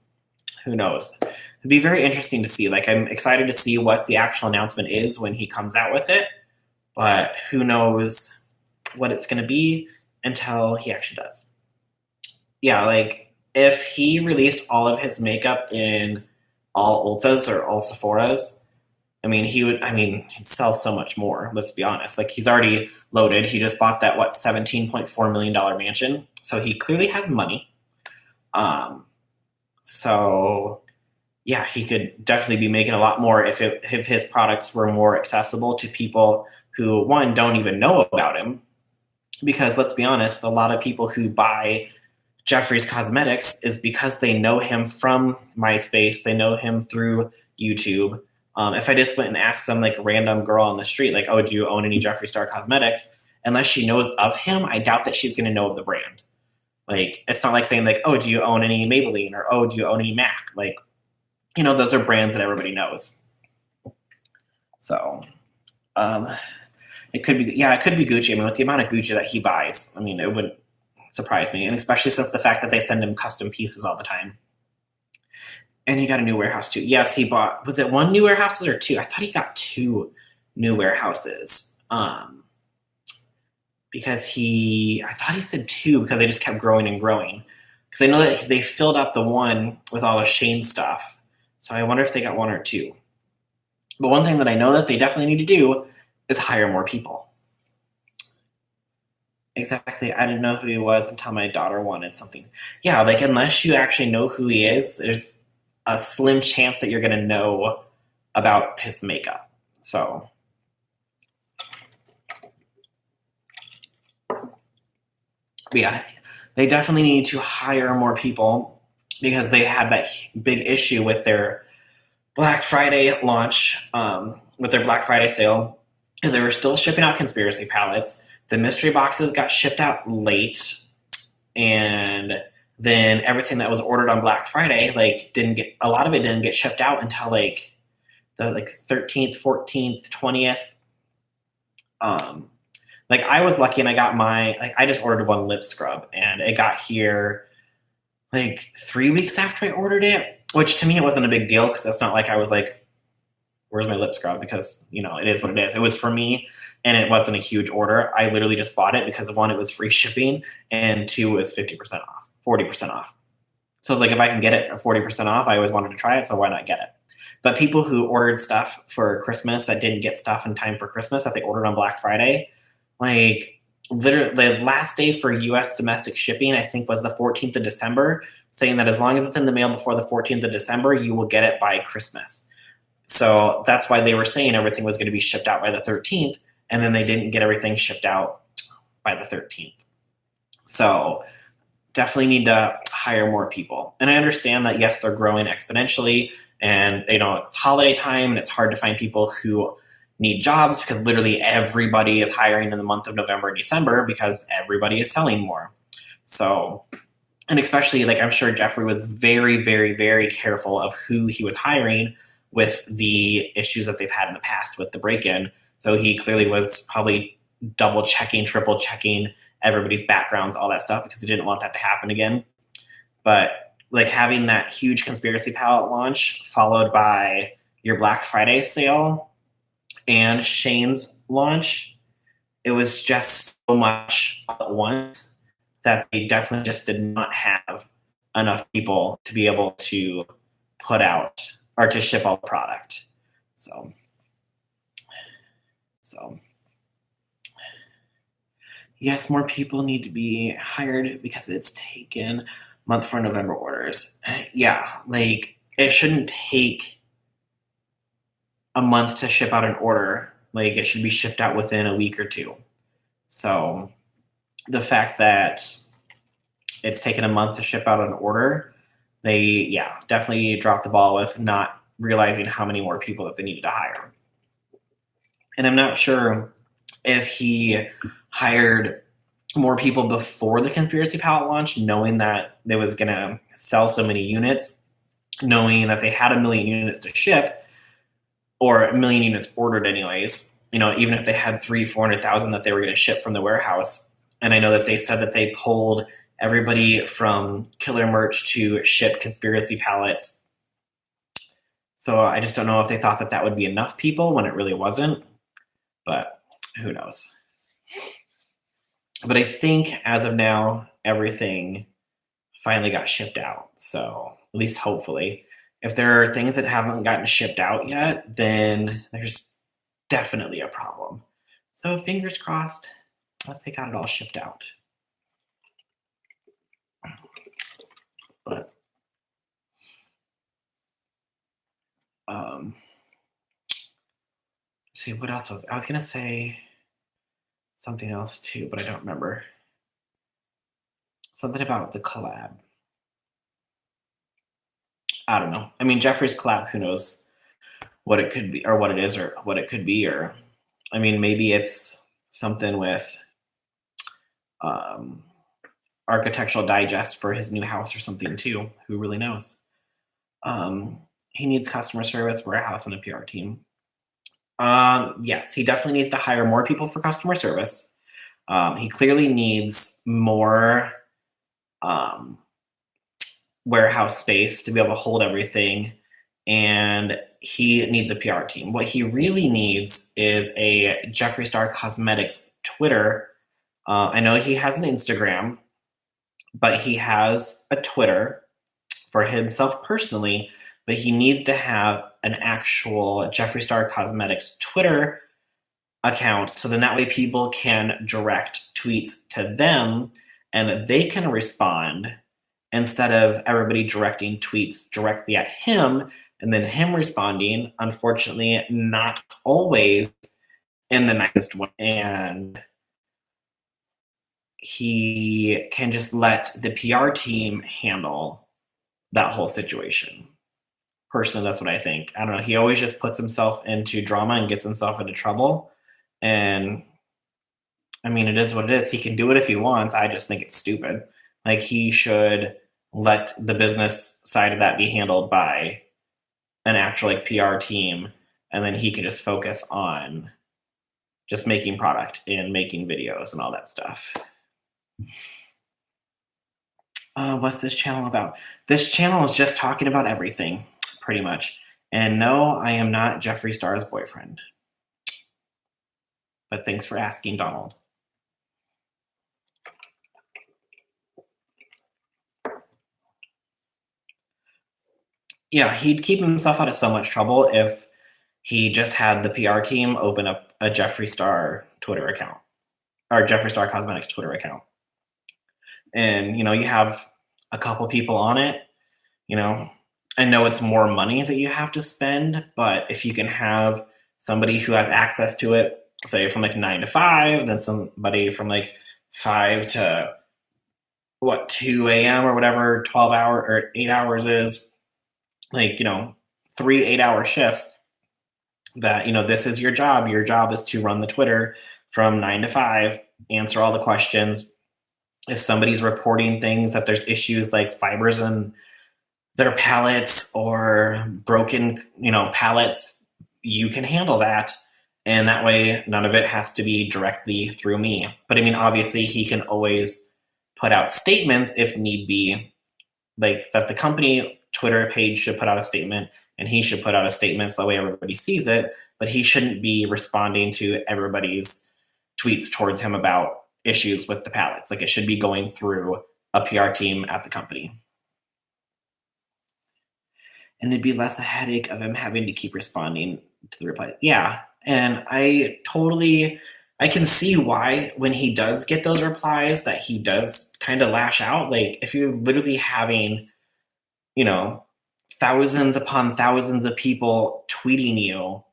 who knows? It'd be very interesting to see. Like, I'm excited to see what the actual announcement is when he comes out with it, but who knows what it's going to be until he actually does. Yeah, like, if he released all of his makeup in all Ultas or all Sephoras, I mean, he'd sell so much more, let's be honest. Like, he's already loaded. He just bought that, $17.4 million mansion. So he clearly has money. So, yeah, he could definitely be making a lot more if his products were more accessible to people who, one, don't even know about him. Because let's be honest, a lot of people who buy Jeffree's cosmetics is because they know him from MySpace. They know him through YouTube. If I just went and asked some like random girl on the street, like, oh, do you own any Jeffree Star cosmetics? Unless she knows of him, I doubt that she's going to know of the brand. Like, it's not like saying like, oh, do you own any Maybelline, or oh, do you own any MAC? Like, those are brands that everybody knows. So, it could be Gucci. I mean, with the amount of Gucci that he buys, I mean, it wouldn't surprise me, and especially since the fact that they send him custom pieces all the time. And he got a new warehouse too. Yes, he bought, was it one new warehouses or two? I thought he got two new warehouses. Because I thought he said two because they just kept growing and growing. Because I know that they filled up the one with all of Shane stuff. So I wonder if they got one or two. But one thing that I know that they definitely need to do is hire more people. Exactly. I didn't know who he was until my daughter wanted something. Yeah, like unless you actually know who he is, there's a slim chance that you're going to know about his makeup. So, yeah, they definitely need to hire more people because they had that big issue with their Black Friday launch, with their Black Friday sale, because they were still shipping out conspiracy palettes. The mystery boxes got shipped out late, and then everything that was ordered on Black Friday, a lot of it didn't get shipped out until the 13th, 14th, 20th. I was lucky and I got I just ordered one lip scrub and it got here 3 weeks after I ordered it, which to me it wasn't a big deal because it's not like I was like, where's my lip scrub? Because, it is what it is. It was for me and it wasn't a huge order. I literally just bought it because one, it was free shipping, and two, it was 50% off. 40% off. So I was like, if I can get it for 40% off, I always wanted to try it, so why not get it? But people who ordered stuff for Christmas that didn't get stuff in time for Christmas that they ordered on Black Friday, literally the last day for US domestic shipping, I think, was the 14th of December, saying that as long as it's in the mail before the 14th of December, you will get it by Christmas. So that's why they were saying everything was going to be shipped out by the 13th, and then they didn't get everything shipped out by the 13th. So definitely need to hire more people. And I understand that, yes, they're growing exponentially, and it's holiday time and it's hard to find people who need jobs because literally everybody is hiring in the month of November and December because everybody is selling more. So, and especially I'm sure Jeffree was very, very, very careful of who he was hiring with the issues that they've had in the past with the break-in. So he clearly was probably double checking, triple checking everybody's backgrounds, all that stuff, because he didn't want that to happen again. But having that huge conspiracy palette launch followed by your Black Friday sale and Shane's launch, it was just so much all at once that they definitely just did not have enough people to be able to put out or to ship all the product. So yes, more people need to be hired because it's taken month for November orders. Yeah, like it shouldn't take a month to ship out an order. Like it should be shipped out within a week or two. So the fact that it's taken a month to ship out an order, they definitely dropped the ball with not realizing how many more people that they needed to hire. And I'm not sure if he hired more people before the conspiracy palette launch, knowing that they was gonna sell so many units, knowing that they had 1 million units to ship, or 1 million units ordered anyways. Even if they had 300,000-400,000 that they were going to ship from the warehouse. And I know that they said that they pulled everybody from Killer Merch to ship conspiracy pallets. So I just don't know if they thought that that would be enough people when it really wasn't. But who knows? But I think as of now, everything finally got shipped out. So at least hopefully. If there are things that haven't gotten shipped out yet, then there's definitely a problem. So fingers crossed if they got it all shipped out. But let's see what else I was gonna say something else too, but I don't remember. Something about the collab. I don't know. I mean, Jeffree's collab, who knows what it could be or what it is or what it could be, or I mean, maybe it's something with Architectural Digest for his new house or something too. Who really knows? He needs customer service, warehouse, and a PR team. Yes, he definitely needs to hire more people for customer service. He clearly needs more warehouse space to be able to hold everything, and he needs a PR team. What he really needs is a Jeffree Star Cosmetics Twitter. I know he has an Instagram, but he has a Twitter for himself personally, but he needs to have an actual Jeffree Star Cosmetics Twitter account, so then that way people can direct tweets to them and they can respond instead of everybody directing tweets directly at him and then him responding. Unfortunately, not always in the nicest way. And he can just let the PR team handle that whole situation. Personally, that's what I think. I don't know. He always just puts himself into drama and gets himself into trouble. And I mean, it is what it is. He can do it if he wants. I just think it's stupid. Like, he should let the business side of that be handled by an actual PR team, and then he can just focus on just making product and making videos and all that stuff. What's this channel about? This channel is just talking about everything, pretty much. And no, I am not Jeffree Star's boyfriend. But thanks for asking, Donald. Yeah, he'd keep himself out of so much trouble if he just had the PR team open up a Jeffree Star Twitter account, or Jeffree Star Cosmetics Twitter account. And, you have a couple people on it, I know it's more money that you have to spend, but if you can have somebody who has access to it, say from 9 to 5, then somebody from 5 to 2 a.m. or whatever 12-hour or 8 hours is, 3 8-hour shifts, that this is your job. Your job is to run the Twitter from 9 to 5, answer all the questions. If somebody's reporting things that there's issues like fibers in their pallets or broken pallets, you can handle that, and that way none of it has to be directly through me. But I mean, obviously he can always put out statements if need be, like that the company Twitter page should put out a statement and he should put out a statement so that way everybody sees it, but he shouldn't be responding to everybody's tweets towards him about issues with the pallets. Like, it should be going through a PR team at the company. And it'd be less a headache of him having to keep responding to the reply. Yeah. And I can see why when he does get those replies that he does kind of lash out. Like, if you're literally having, thousands upon thousands of people tweeting you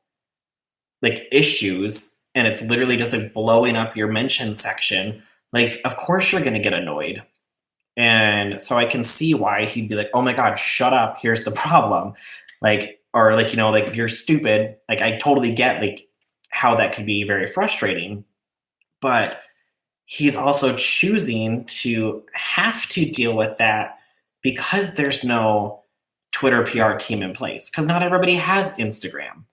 like issues, and it's literally just like blowing up your mention section, like, of course you're going to get annoyed. And so I can see why he'd be like, oh my God, shut up. Here's the problem. Like, or like, like, you're stupid. Like, I totally get like how that could be very frustrating, but he's also choosing to have to deal with that because there's no Twitter PR team in place, because not everybody has Instagram.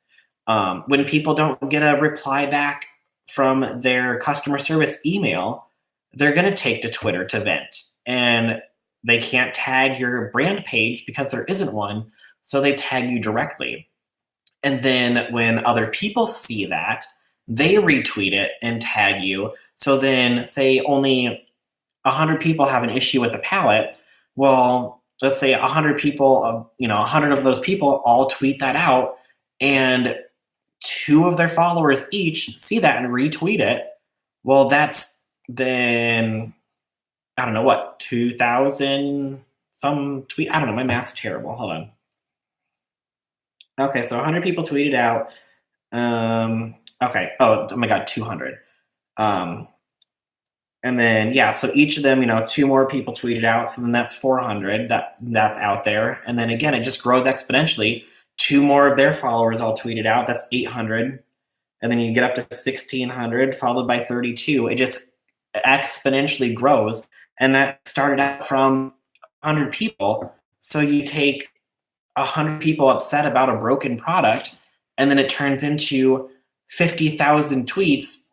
When people don't get a reply back from their customer service email, they're going to take to Twitter to vent. And they can't tag your brand page because there isn't one, so they tag you directly. And then when other people see that, they retweet it and tag you. So then, say only 100 people have an issue with a palette. Well, let's say 100 people, 100 of those people all tweet that out, and 2 of their followers each see that and retweet it. Well, that's then, I don't know what, 2,000 some tweet. I don't know. My math's terrible. Hold on. Okay, so 100 people tweeted out. Okay. Oh my God, 200. And then, yeah, so each of them, 2 more people tweeted out. So then that's 400 that's out there. And then again, it just grows exponentially. 2 more of their followers all tweeted out. That's 800. And then you get up to 1,600, followed by 32. It just exponentially grows. And that started out from 100 people. So you take 100 people upset about a broken product, and then it turns into 50,000 tweets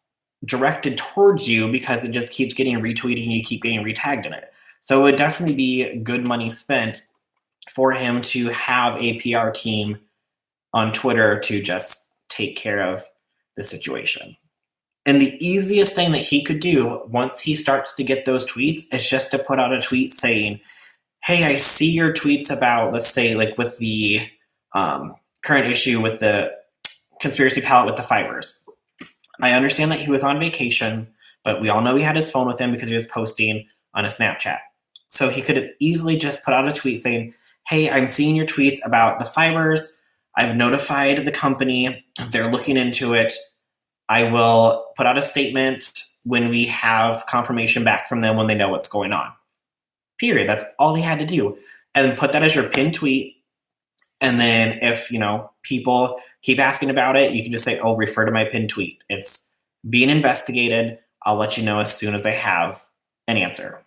directed towards you because it just keeps getting retweeted and you keep getting retagged in it. So it would definitely be good money spent for him to have a PR team on Twitter to just take care of the situation. And the easiest thing that he could do once he starts to get those tweets is just to put out a tweet saying, hey, I see your tweets about, let's say, like with the current issue with the conspiracy palette with the fibers. I understand that he was on vacation, but we all know he had his phone with him because he was posting on a Snapchat. So he could have easily just put out a tweet saying, hey, I'm seeing your tweets about the fibers. I've notified the company. They're looking into it. I will put out a statement when we have confirmation back from them when they know what's going on. Period. That's all he had to do. And put that as your pinned tweet. And then if, people keep asking about it, you can just say, oh, refer to my pinned tweet. It's being investigated. I'll let you know as soon as I have an answer.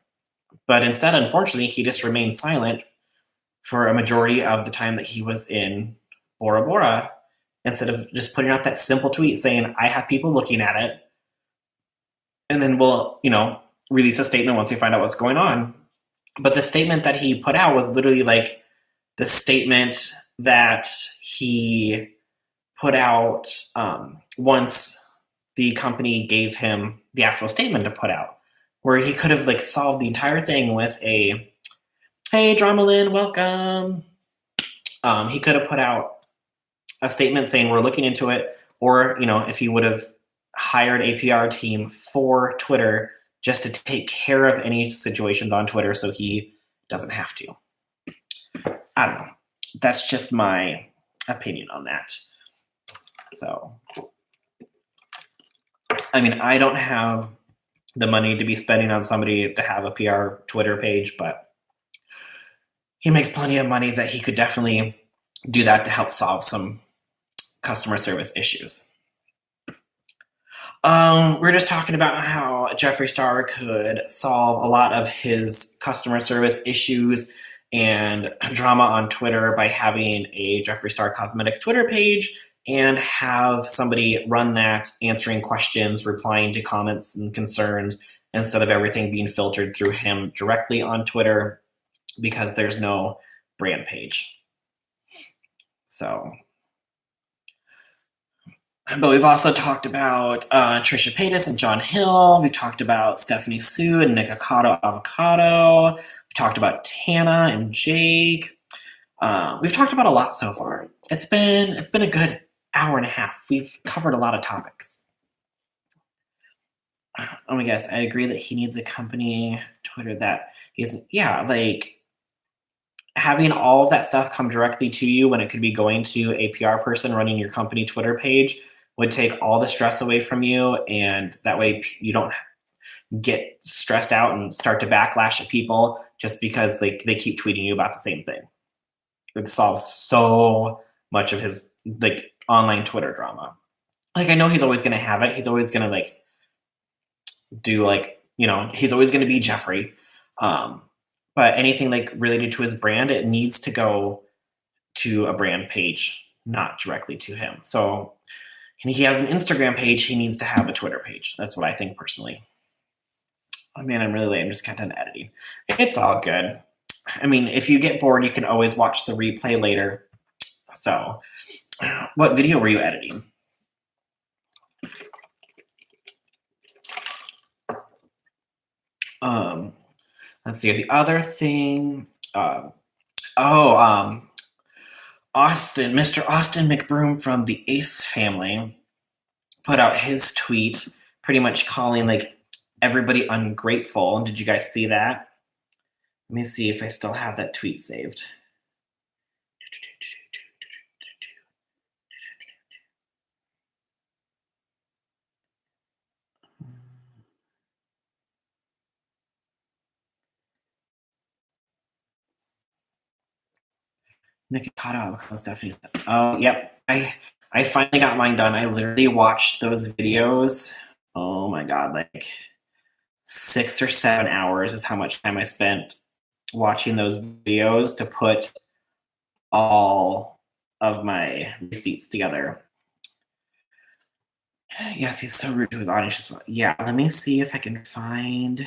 But instead, unfortunately, he just remained silent for a majority of the time that he was in Bora Bora, instead of just putting out that simple tweet saying, I have people looking at it. And then we'll, release a statement once we find out what's going on. But the statement that he put out was literally like the statement that he put out once the company gave him the actual statement to put out, where he could have like solved the entire thing with a, hey, Dramalyn, welcome. He could have put out a statement saying we're looking into it, or, if he would have hired a PR team for Twitter just to take care of any situations on Twitter so he doesn't have to. I don't know. That's just my opinion on that. So, I mean, I don't have the money to be spending on somebody to have a PR Twitter page, but he makes plenty of money that he could definitely do that to help solve some customer service issues. We're just talking about how Jeffree Star could solve a lot of his customer service issues and drama on Twitter by having a Jeffree Star Cosmetics Twitter page and have somebody run that, answering questions, replying to comments and concerns, instead of everything being filtered through him directly on Twitter because there's no brand page. So But we've also talked about Trisha Paytas and John Hill. We've talked about Stephanie Sue and Nikocado Avocado. We've talked about Tana and Jake. We've talked about a lot so far. It's been a good hour and a half. We've covered a lot of topics. Oh my gosh, I agree that he needs a company Twitter that is, yeah, like having all of that stuff come directly to you when it could be going to a PR person running your company Twitter page would take all the stress away from you, and that way you don't get stressed out and start to backlash at people just because they keep tweeting you about the same thing. It solves so much of his like online Twitter drama. Like I know he's always gonna have it. He's always gonna like do like, he's always gonna be Jeffree. But anything like related to his brand, it needs to go to a brand page, not directly to him. So he has an Instagram page, he needs to have a Twitter page. That's what I think personally. Oh man, I'm really late. I'm just kind of done editing. It's all good. I mean, if you get bored, you can always watch the replay later. So, what video were you editing? Let's see. The other thing. Mr. Austin McBroom from the Ace family put out his tweet pretty much calling like everybody ungrateful. Did you guys see that? Let me see if I still have that tweet saved. Nikocado Avocado Stephanie. Oh, yep. I finally got mine done. I literally watched those videos. Oh my god, like 6 or 7 hours is how much time I spent watching those videos to put all of my receipts together. Yes, he's so rude to his audience. Just yeah, let me see if I can find.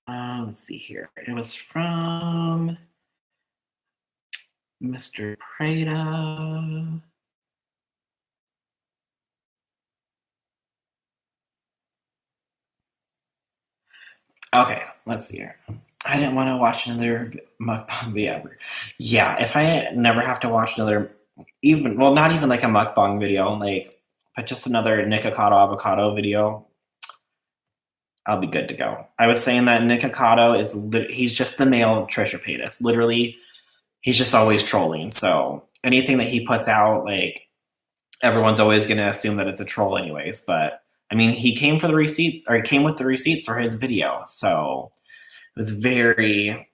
Let's see here. It was from Mr. Prada. Okay, let's see here. I didn't want to watch another mukbang video. Yeah, if I never have to watch another, not even like a mukbang video, but just another Nikocado Avocado video, I'll be good to go. I was saying that Nikocado he's just the male Trisha Paytas. Literally, he's just always trolling. So anything that he puts out, like everyone's always going to assume that it's a troll anyways. But I mean, he came with the receipts for his video. So it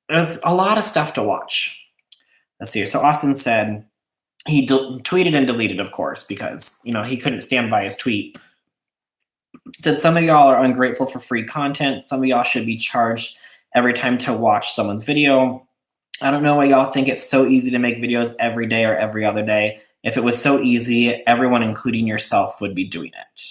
was a lot of stuff to watch. Let's see. So Austin said he tweeted and deleted, of course, because, he couldn't stand by his tweet. He said, some of y'all are ungrateful for free content. Some of y'all should be charged every time to watch someone's video. I don't know why y'all think it's so easy to make videos every day or every other day. If it was so easy, everyone, including yourself, would be doing it.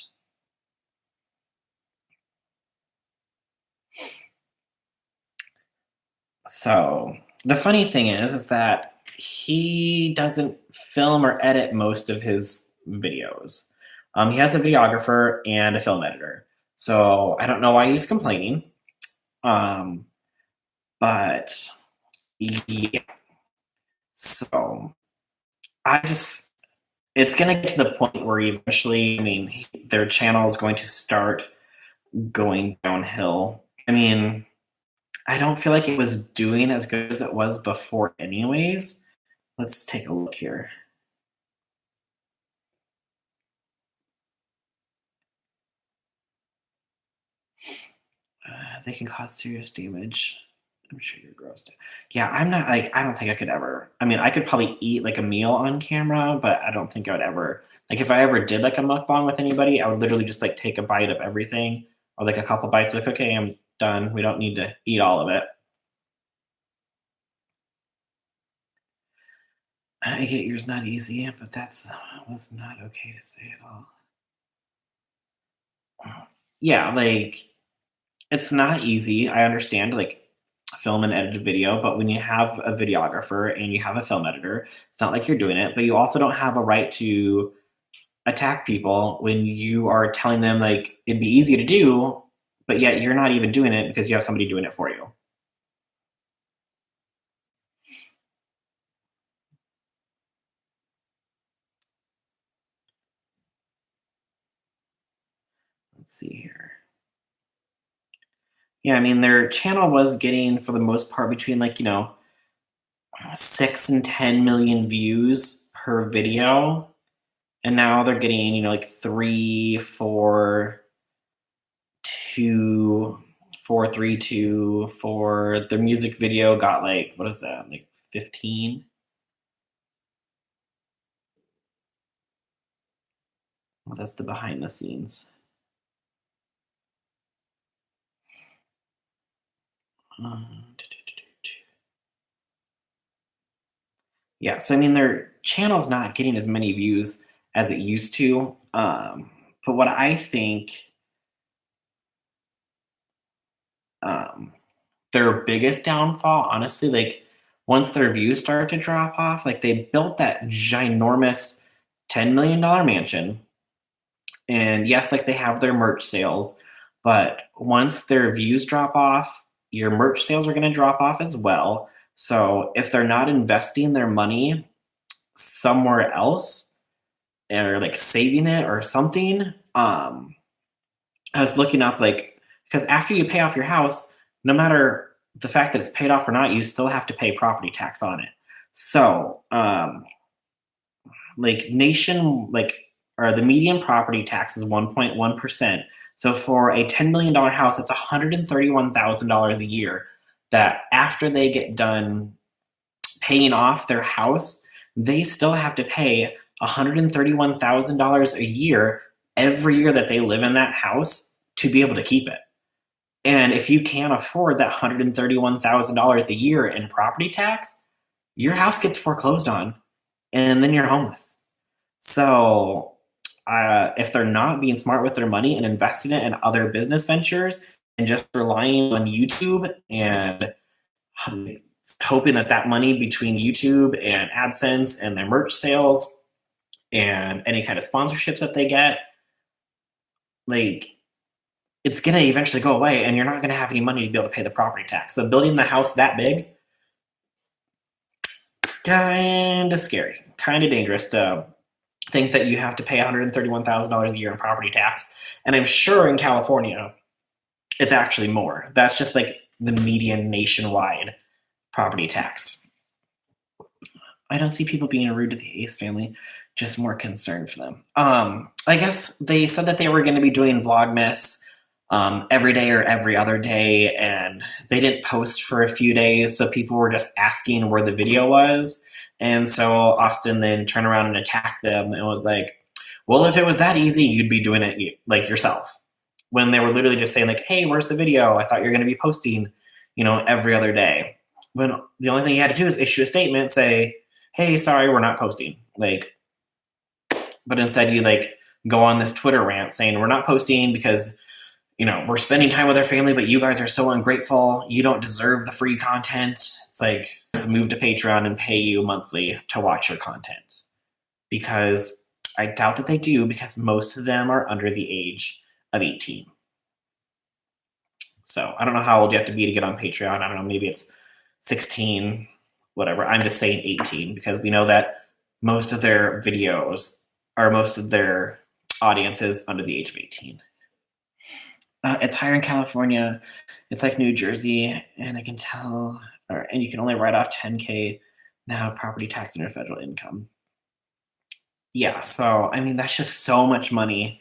So the funny thing is that he doesn't film or edit most of his videos. He has a videographer and a film editor. So I don't know why he's complaining. But yeah. So it's going to get to the point where eventually, their channel is going to start going downhill. I don't feel like it was doing as good as it was before anyways. Let's take a look here. They can cause serious damage. I'm sure you're grossed out. Yeah, I'm not I don't think I could ever. I could probably eat like a meal on camera, but I don't think I would ever. Like if I ever did like a mukbang with anybody, I would literally just like take a bite of everything or like a couple bites. Like, okay, I'm done. We don't need to eat all of it. I get yours not easy, but that was not okay to say at all. Yeah, like it's not easy. I understand. Like film and edit a video, but when you have a videographer and you have a film editor, it's not like you're doing it, but you also don't have a right to attack people when you are telling them like it'd be easy to do, but yet you're not even doing it because you have somebody doing it for you. Let's see here. Yeah, I mean, their channel was getting, for the most part, between like, 6 and 10 million views per video. And now they're getting, like 3, 4, 2, 4, 3, 2, 4. Their music video got like, what is that? Like 15? Well, that's the behind the scenes. Yeah, so I mean, their channel's not getting as many views as it used to. But what I think um, their biggest downfall, honestly, like once their views started to drop off, like they built that ginormous $10 million mansion. And yes, like they have their merch sales, but once their views drop off, your merch sales are going to drop off as well. So if they're not investing their money somewhere else or like saving it or something, I was looking up like, because after you pay off your house, no matter the fact that it's paid off or not, you still have to pay property tax on it. So like or the median property tax is 1.1%. So for a $10 million house, that's $131,000 a year that after they get done paying off their house, they still have to pay $131,000 a year every year that they live in that house to be able to keep it. And if you can't afford that $131,000 a year in property tax, your house gets foreclosed on and then you're homeless. So if they're not being smart with their money and investing it in other business ventures and just relying on YouTube and hoping that money between YouTube and AdSense and their merch sales and any kind of sponsorships that they get, like it's going to eventually go away and you're not going to have any money to be able to pay the property tax. So building the house that big, kind of scary, kind of dangerous to think that you have to pay $131,000 a year in property tax. And I'm sure in California, it's actually more. That's just like the median nationwide property tax. I don't see people being rude to the Ace family, just more concerned for them. I guess they said that they were going to be doing Vlogmas every day or every other day, and they didn't post for a few days, so people were just asking where the video was. And so Austin then turned around and attacked them and was like, well, if it was that easy, you'd be doing it like yourself. When they were literally just saying like, hey, where's the video? I thought you're going to be posting, every other day. When the only thing you had to do is issue a statement, say, hey, sorry, we're not posting. But instead you go on this Twitter rant saying we're not posting because we're spending time with our family, but you guys are so ungrateful. You don't deserve the free content. It's like, just move to Patreon and pay you monthly to watch your content. Because I doubt that they do, because most of them are under the age of 18. So I don't know how old you have to be to get on Patreon. I don't know, maybe it's 16, whatever. I'm just saying 18 because we know that most of their videos or most of their audience is under the age of 18. It's higher in California. It's like New Jersey, and I can tell, and you can only write off $10K now property tax on your federal income. Yeah, so I mean that's just so much money,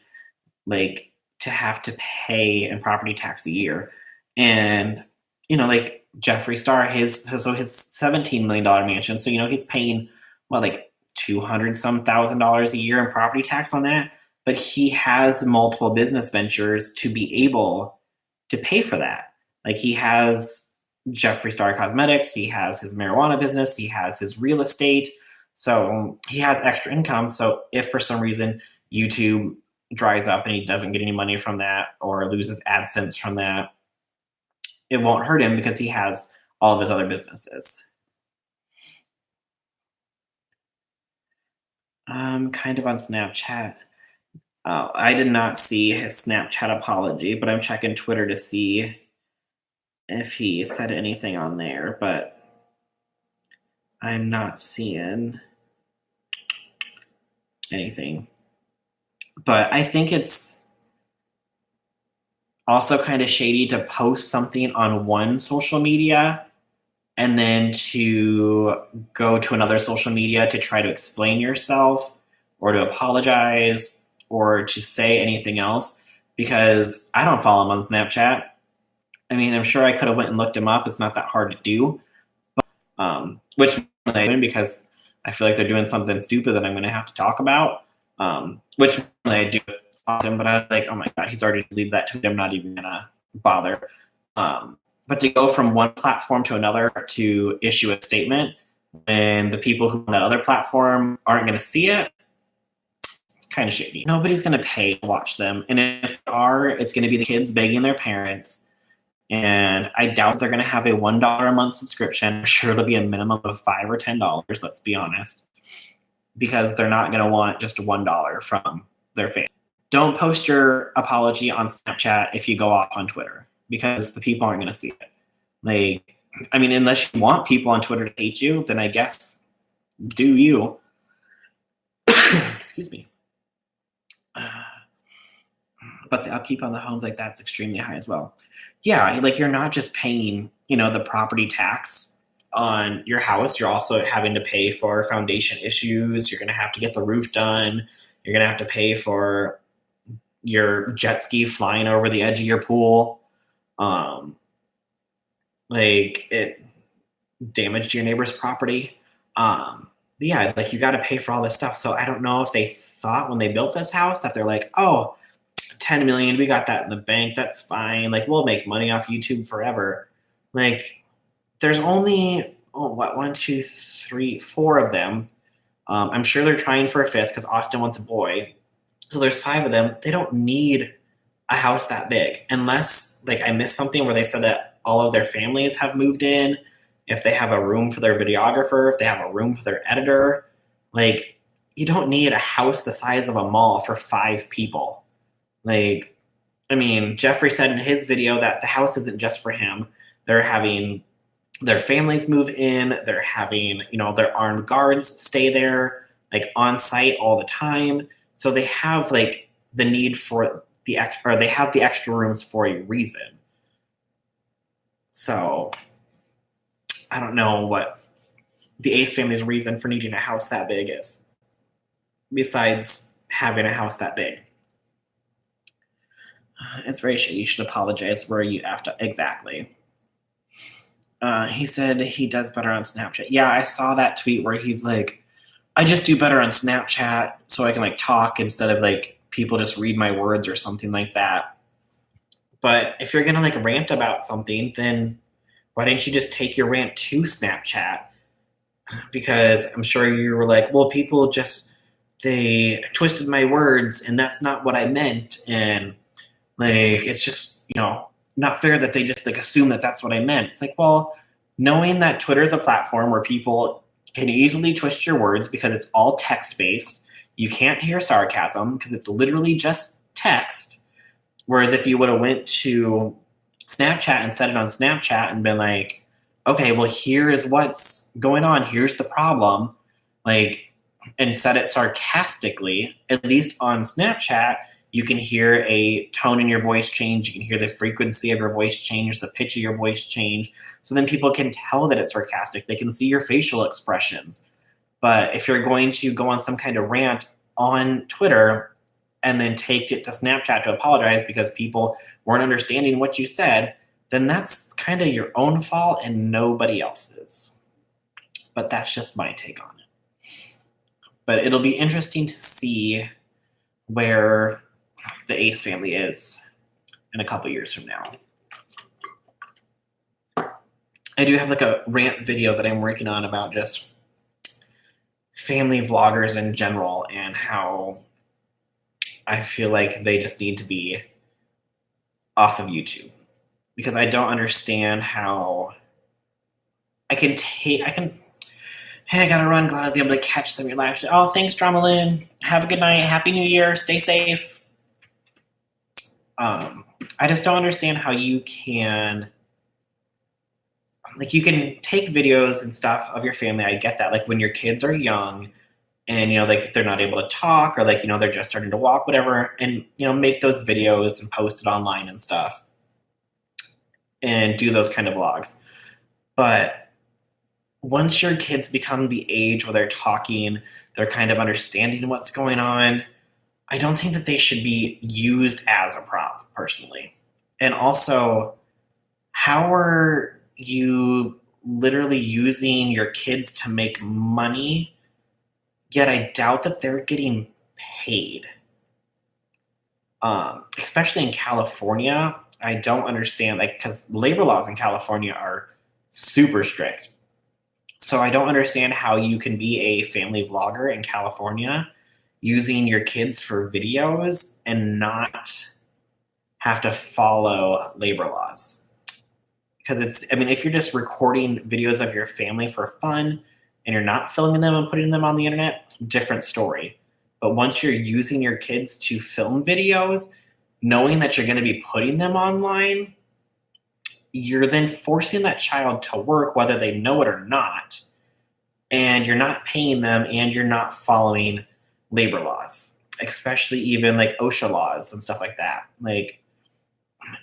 to have to pay in property tax a year, and Jeffree Star, his $17 million mansion, so he's paying what, 200 some $1,000 a year in property tax on that. But he has multiple business ventures to be able to pay for that. He has Jeffree Star Cosmetics, he has his marijuana business, he has his real estate. So he has extra income. So if for some reason YouTube dries up and he doesn't get any money from that or loses AdSense from that, it won't hurt him because he has all of his other businesses. Kind of on Snapchat. I did not see his Snapchat apology, but I'm checking Twitter to see if he said anything on there, but I'm not seeing anything. But I think it's also kind of shady to post something on one social media and then to go to another social media to try to explain yourself or to apologize or to say anything else, because I don't follow him on Snapchat. I mean, I'm sure I could have went and looked him up. It's not that hard to do. Which I win because I feel like they're doing something stupid that I'm going to have to talk about. Which I do often, but I was like, oh my god, he's already deleted that tweet. I'm not even gonna bother. But to go from one platform to another to issue a statement when the people who on that other platform aren't going to see it, it's kind of shady. Nobody's going to pay to watch them, and if they are, it's going to be the kids begging their parents. And I doubt they're going to have a $1 a month subscription. I'm sure it'll be a minimum of $5 or $10, let's be honest, because they're not going to want just $1 from their family. Don't post your apology on Snapchat if you go off on Twitter, because the people aren't going to see it. Like, I mean, unless you want people on Twitter to hate you, then I guess do you. Excuse me. But the upkeep on the homes, like, that's extremely high as well. Yeah, like, you're not just paying, the property tax on your house. You're also having to pay for foundation issues. You're going to have to get the roof done. You're going to have to pay for your jet ski flying over the edge of your pool. Like, it damaged your neighbor's property. Yeah, like, you got to pay for all this stuff. So I don't know if they thought when they built this house that they're like, oh, 10 million, we got that in the bank, that's fine, like, we'll make money off YouTube forever. Like, there's only one, two, three, four of them. I'm sure they're trying for a fifth because Austin wants a boy, so there's 5 of them. They don't need a house that big, unless, like, I missed something where they said that all of their families have moved in, if they have a room for their videographer, if they have a room for their editor. Like, you don't need a house the size of a mall for 5 people. Like, I mean, Jeffree said in his video that the house isn't just for him. They're having their families move in. They're having, their armed guards stay there, like, on site all the time. So they have, like, the need for they have the extra rooms for a reason. So I don't know what the Ace family's reason for needing a house that big is, besides having a house that big. It's very shady. You should apologize where you have to. Exactly. He said he does better on Snapchat. Yeah, I saw that tweet where he's like, I just do better on Snapchat so I can, like, talk instead of, like, people just read my words or something like that. But if you're going to, like, rant about something, then why didn't you just take your rant to Snapchat? Because I'm sure you were like, well, people they twisted my words and that's not what I meant. And, like, it's just, not fair that they just, like, assume that that's what I meant. It's like, well, knowing that Twitter is a platform where people can easily twist your words because it's all text-based, you can't hear sarcasm because it's literally just text. Whereas if you would have went to Snapchat and said it on Snapchat and been like, okay, well, here is what's going on. Here's the problem. Like, and said it sarcastically, at least on Snapchat, you can hear a tone in your voice change. You can hear the frequency of your voice change, the pitch of your voice change. So then people can tell that it's sarcastic. They can see your facial expressions. But if you're going to go on some kind of rant on Twitter and then take it to Snapchat to apologize because people weren't understanding what you said, then that's kind of your own fault and nobody else's. But that's just my take on it. But it'll be interesting to see where the Ace family is in a couple years from now. I do have, like, a rant video that I'm working on about just family vloggers in general and how I feel like they just need to be off of YouTube, because I don't understand how hey, I gotta run. Glad I was able to catch some of your lives. Oh, thanks, Dramalyn. Have a good night. Happy New Year. Stay safe. I just don't understand how you can, like, you can take videos and stuff of your family. I get that. Like, when your kids are young and, like, if they're not able to talk or, like, they're just starting to walk, whatever, and, make those videos and post it online and stuff and do those kind of vlogs. But once your kids become the age where they're talking, they're kind of understanding what's going on, I don't think that they should be used as a prop, personally. And also, how are you literally using your kids to make money, yet I doubt that they're getting paid? Especially in California, I don't understand, like, because labor laws in California are super strict. So I don't understand how you can be a family vlogger in California using your kids for videos and not have to follow labor laws. Because if you're just recording videos of your family for fun and you're not filming them and putting them on the internet, different story. But once you're using your kids to film videos, knowing that you're going to be putting them online, you're then forcing that child to work whether they know it or not, and you're not paying them and you're not following labor laws, especially even like OSHA laws and stuff like that. Like,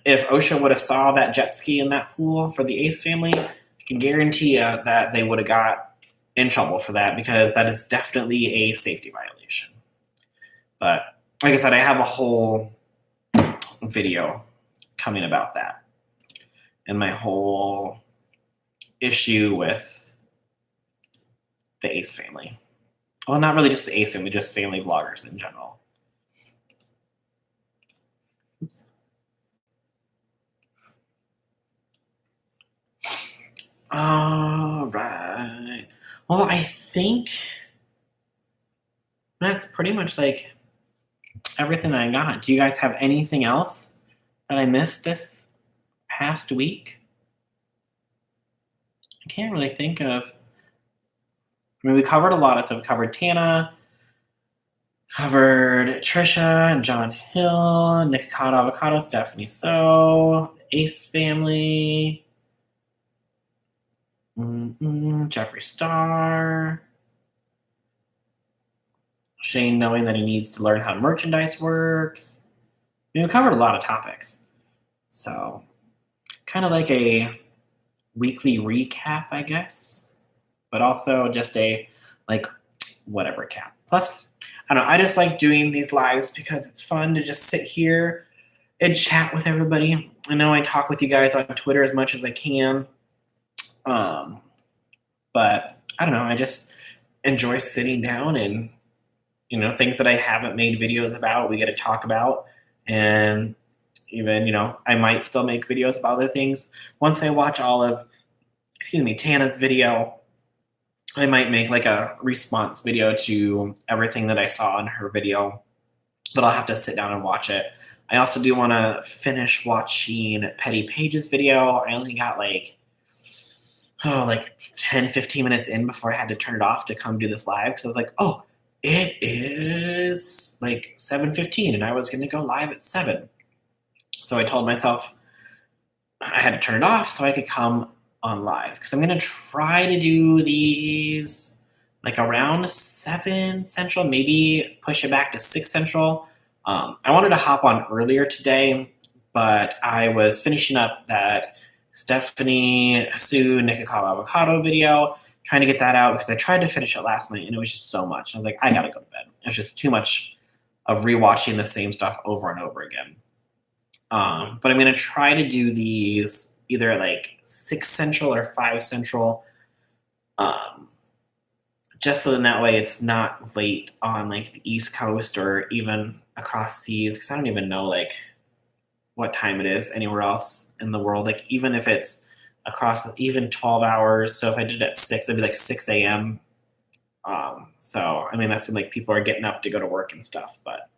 if OSHA would have saw that jet ski in that pool for the Ace family, I can guarantee you that they would have got in trouble for that, because that is definitely a safety violation. But like I said, I have a whole video coming about that and my whole issue with the Ace family. Well, not really just the Ace family, just family vloggers in general. Oops. All right. Well, I think that's pretty much like everything that I got. Do you guys have anything else that I missed this past week? I can't really think of. We covered a lot of stuff. We covered Tana, covered Trisha and John Hill, Nikocado, Avocado, Stephanie So, Ace family, Jeffree Star, Shane knowing that he needs to learn how merchandise works. We covered a lot of topics. So, kind of like a weekly recap, I guess, but also just a, like, whatever cap. Plus, I don't know, I just like doing these lives because it's fun to just sit here and chat with everybody. I know I talk with you guys on Twitter as much as I can, but I don't know, I just enjoy sitting down and, things that I haven't made videos about, we get to talk about. And even, I might still make videos about other things. Once I watch all of, Tana's video, I might make like a response video to everything that I saw in her video, but I'll have to sit down and watch it. I also do want to finish watching Petty Page's video. I only got like 10, 15 minutes in before I had to turn it off to come do this live, because I was like, oh, it is like 7:15 and I was going to go live at 7. So I told myself I had to turn it off so I could come on live, because I'm going to try to do these like around 7 Central, maybe push it back to 6 Central. I wanted to hop on earlier today, but I was finishing up that Stephanie Sue Nikocado Avocado video, trying to get that out, because I tried to finish it last night and it was just so much. I was like, I gotta go to bed. It was just too much of rewatching the same stuff over and over again. But I'm gonna try to do these either at like 6 Central or 5 Central, just so that way it's not late on like the East Coast or even across seas, because I don't even know like what time it is anywhere else in the world. Like, even if it's across even 12 hours, so if I did it at 6, it'd be like 6 a.m. So that's when like people are getting up to go to work and stuff. But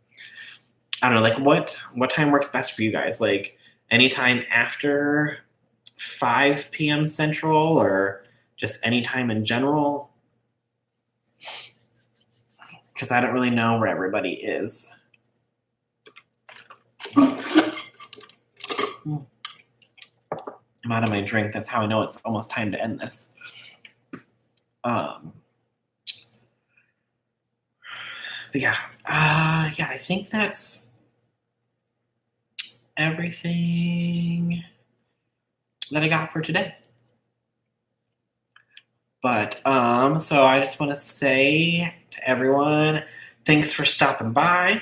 I don't know, like what time works best for you guys? Like anytime after 5 p.m. Central, or just anytime in general, because I don't really know where everybody is. I'm out of my drink. That's how I know it's almost time to end this. But yeah, I think that's everything that I got for today. But so I just want to say to everyone, thanks for stopping by.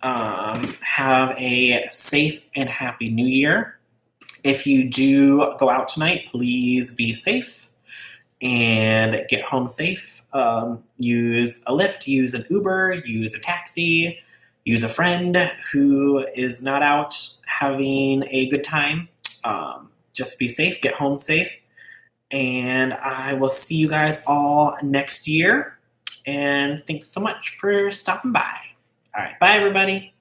Have a safe and happy New Year. If you do go out tonight, please be safe and get home safe. Use a Lyft, use an Uber, use a taxi, use a friend who is not out having a good time. Just be safe, get home safe, and I will see you guys all next year. And thanks so much for stopping by. All right, bye everybody.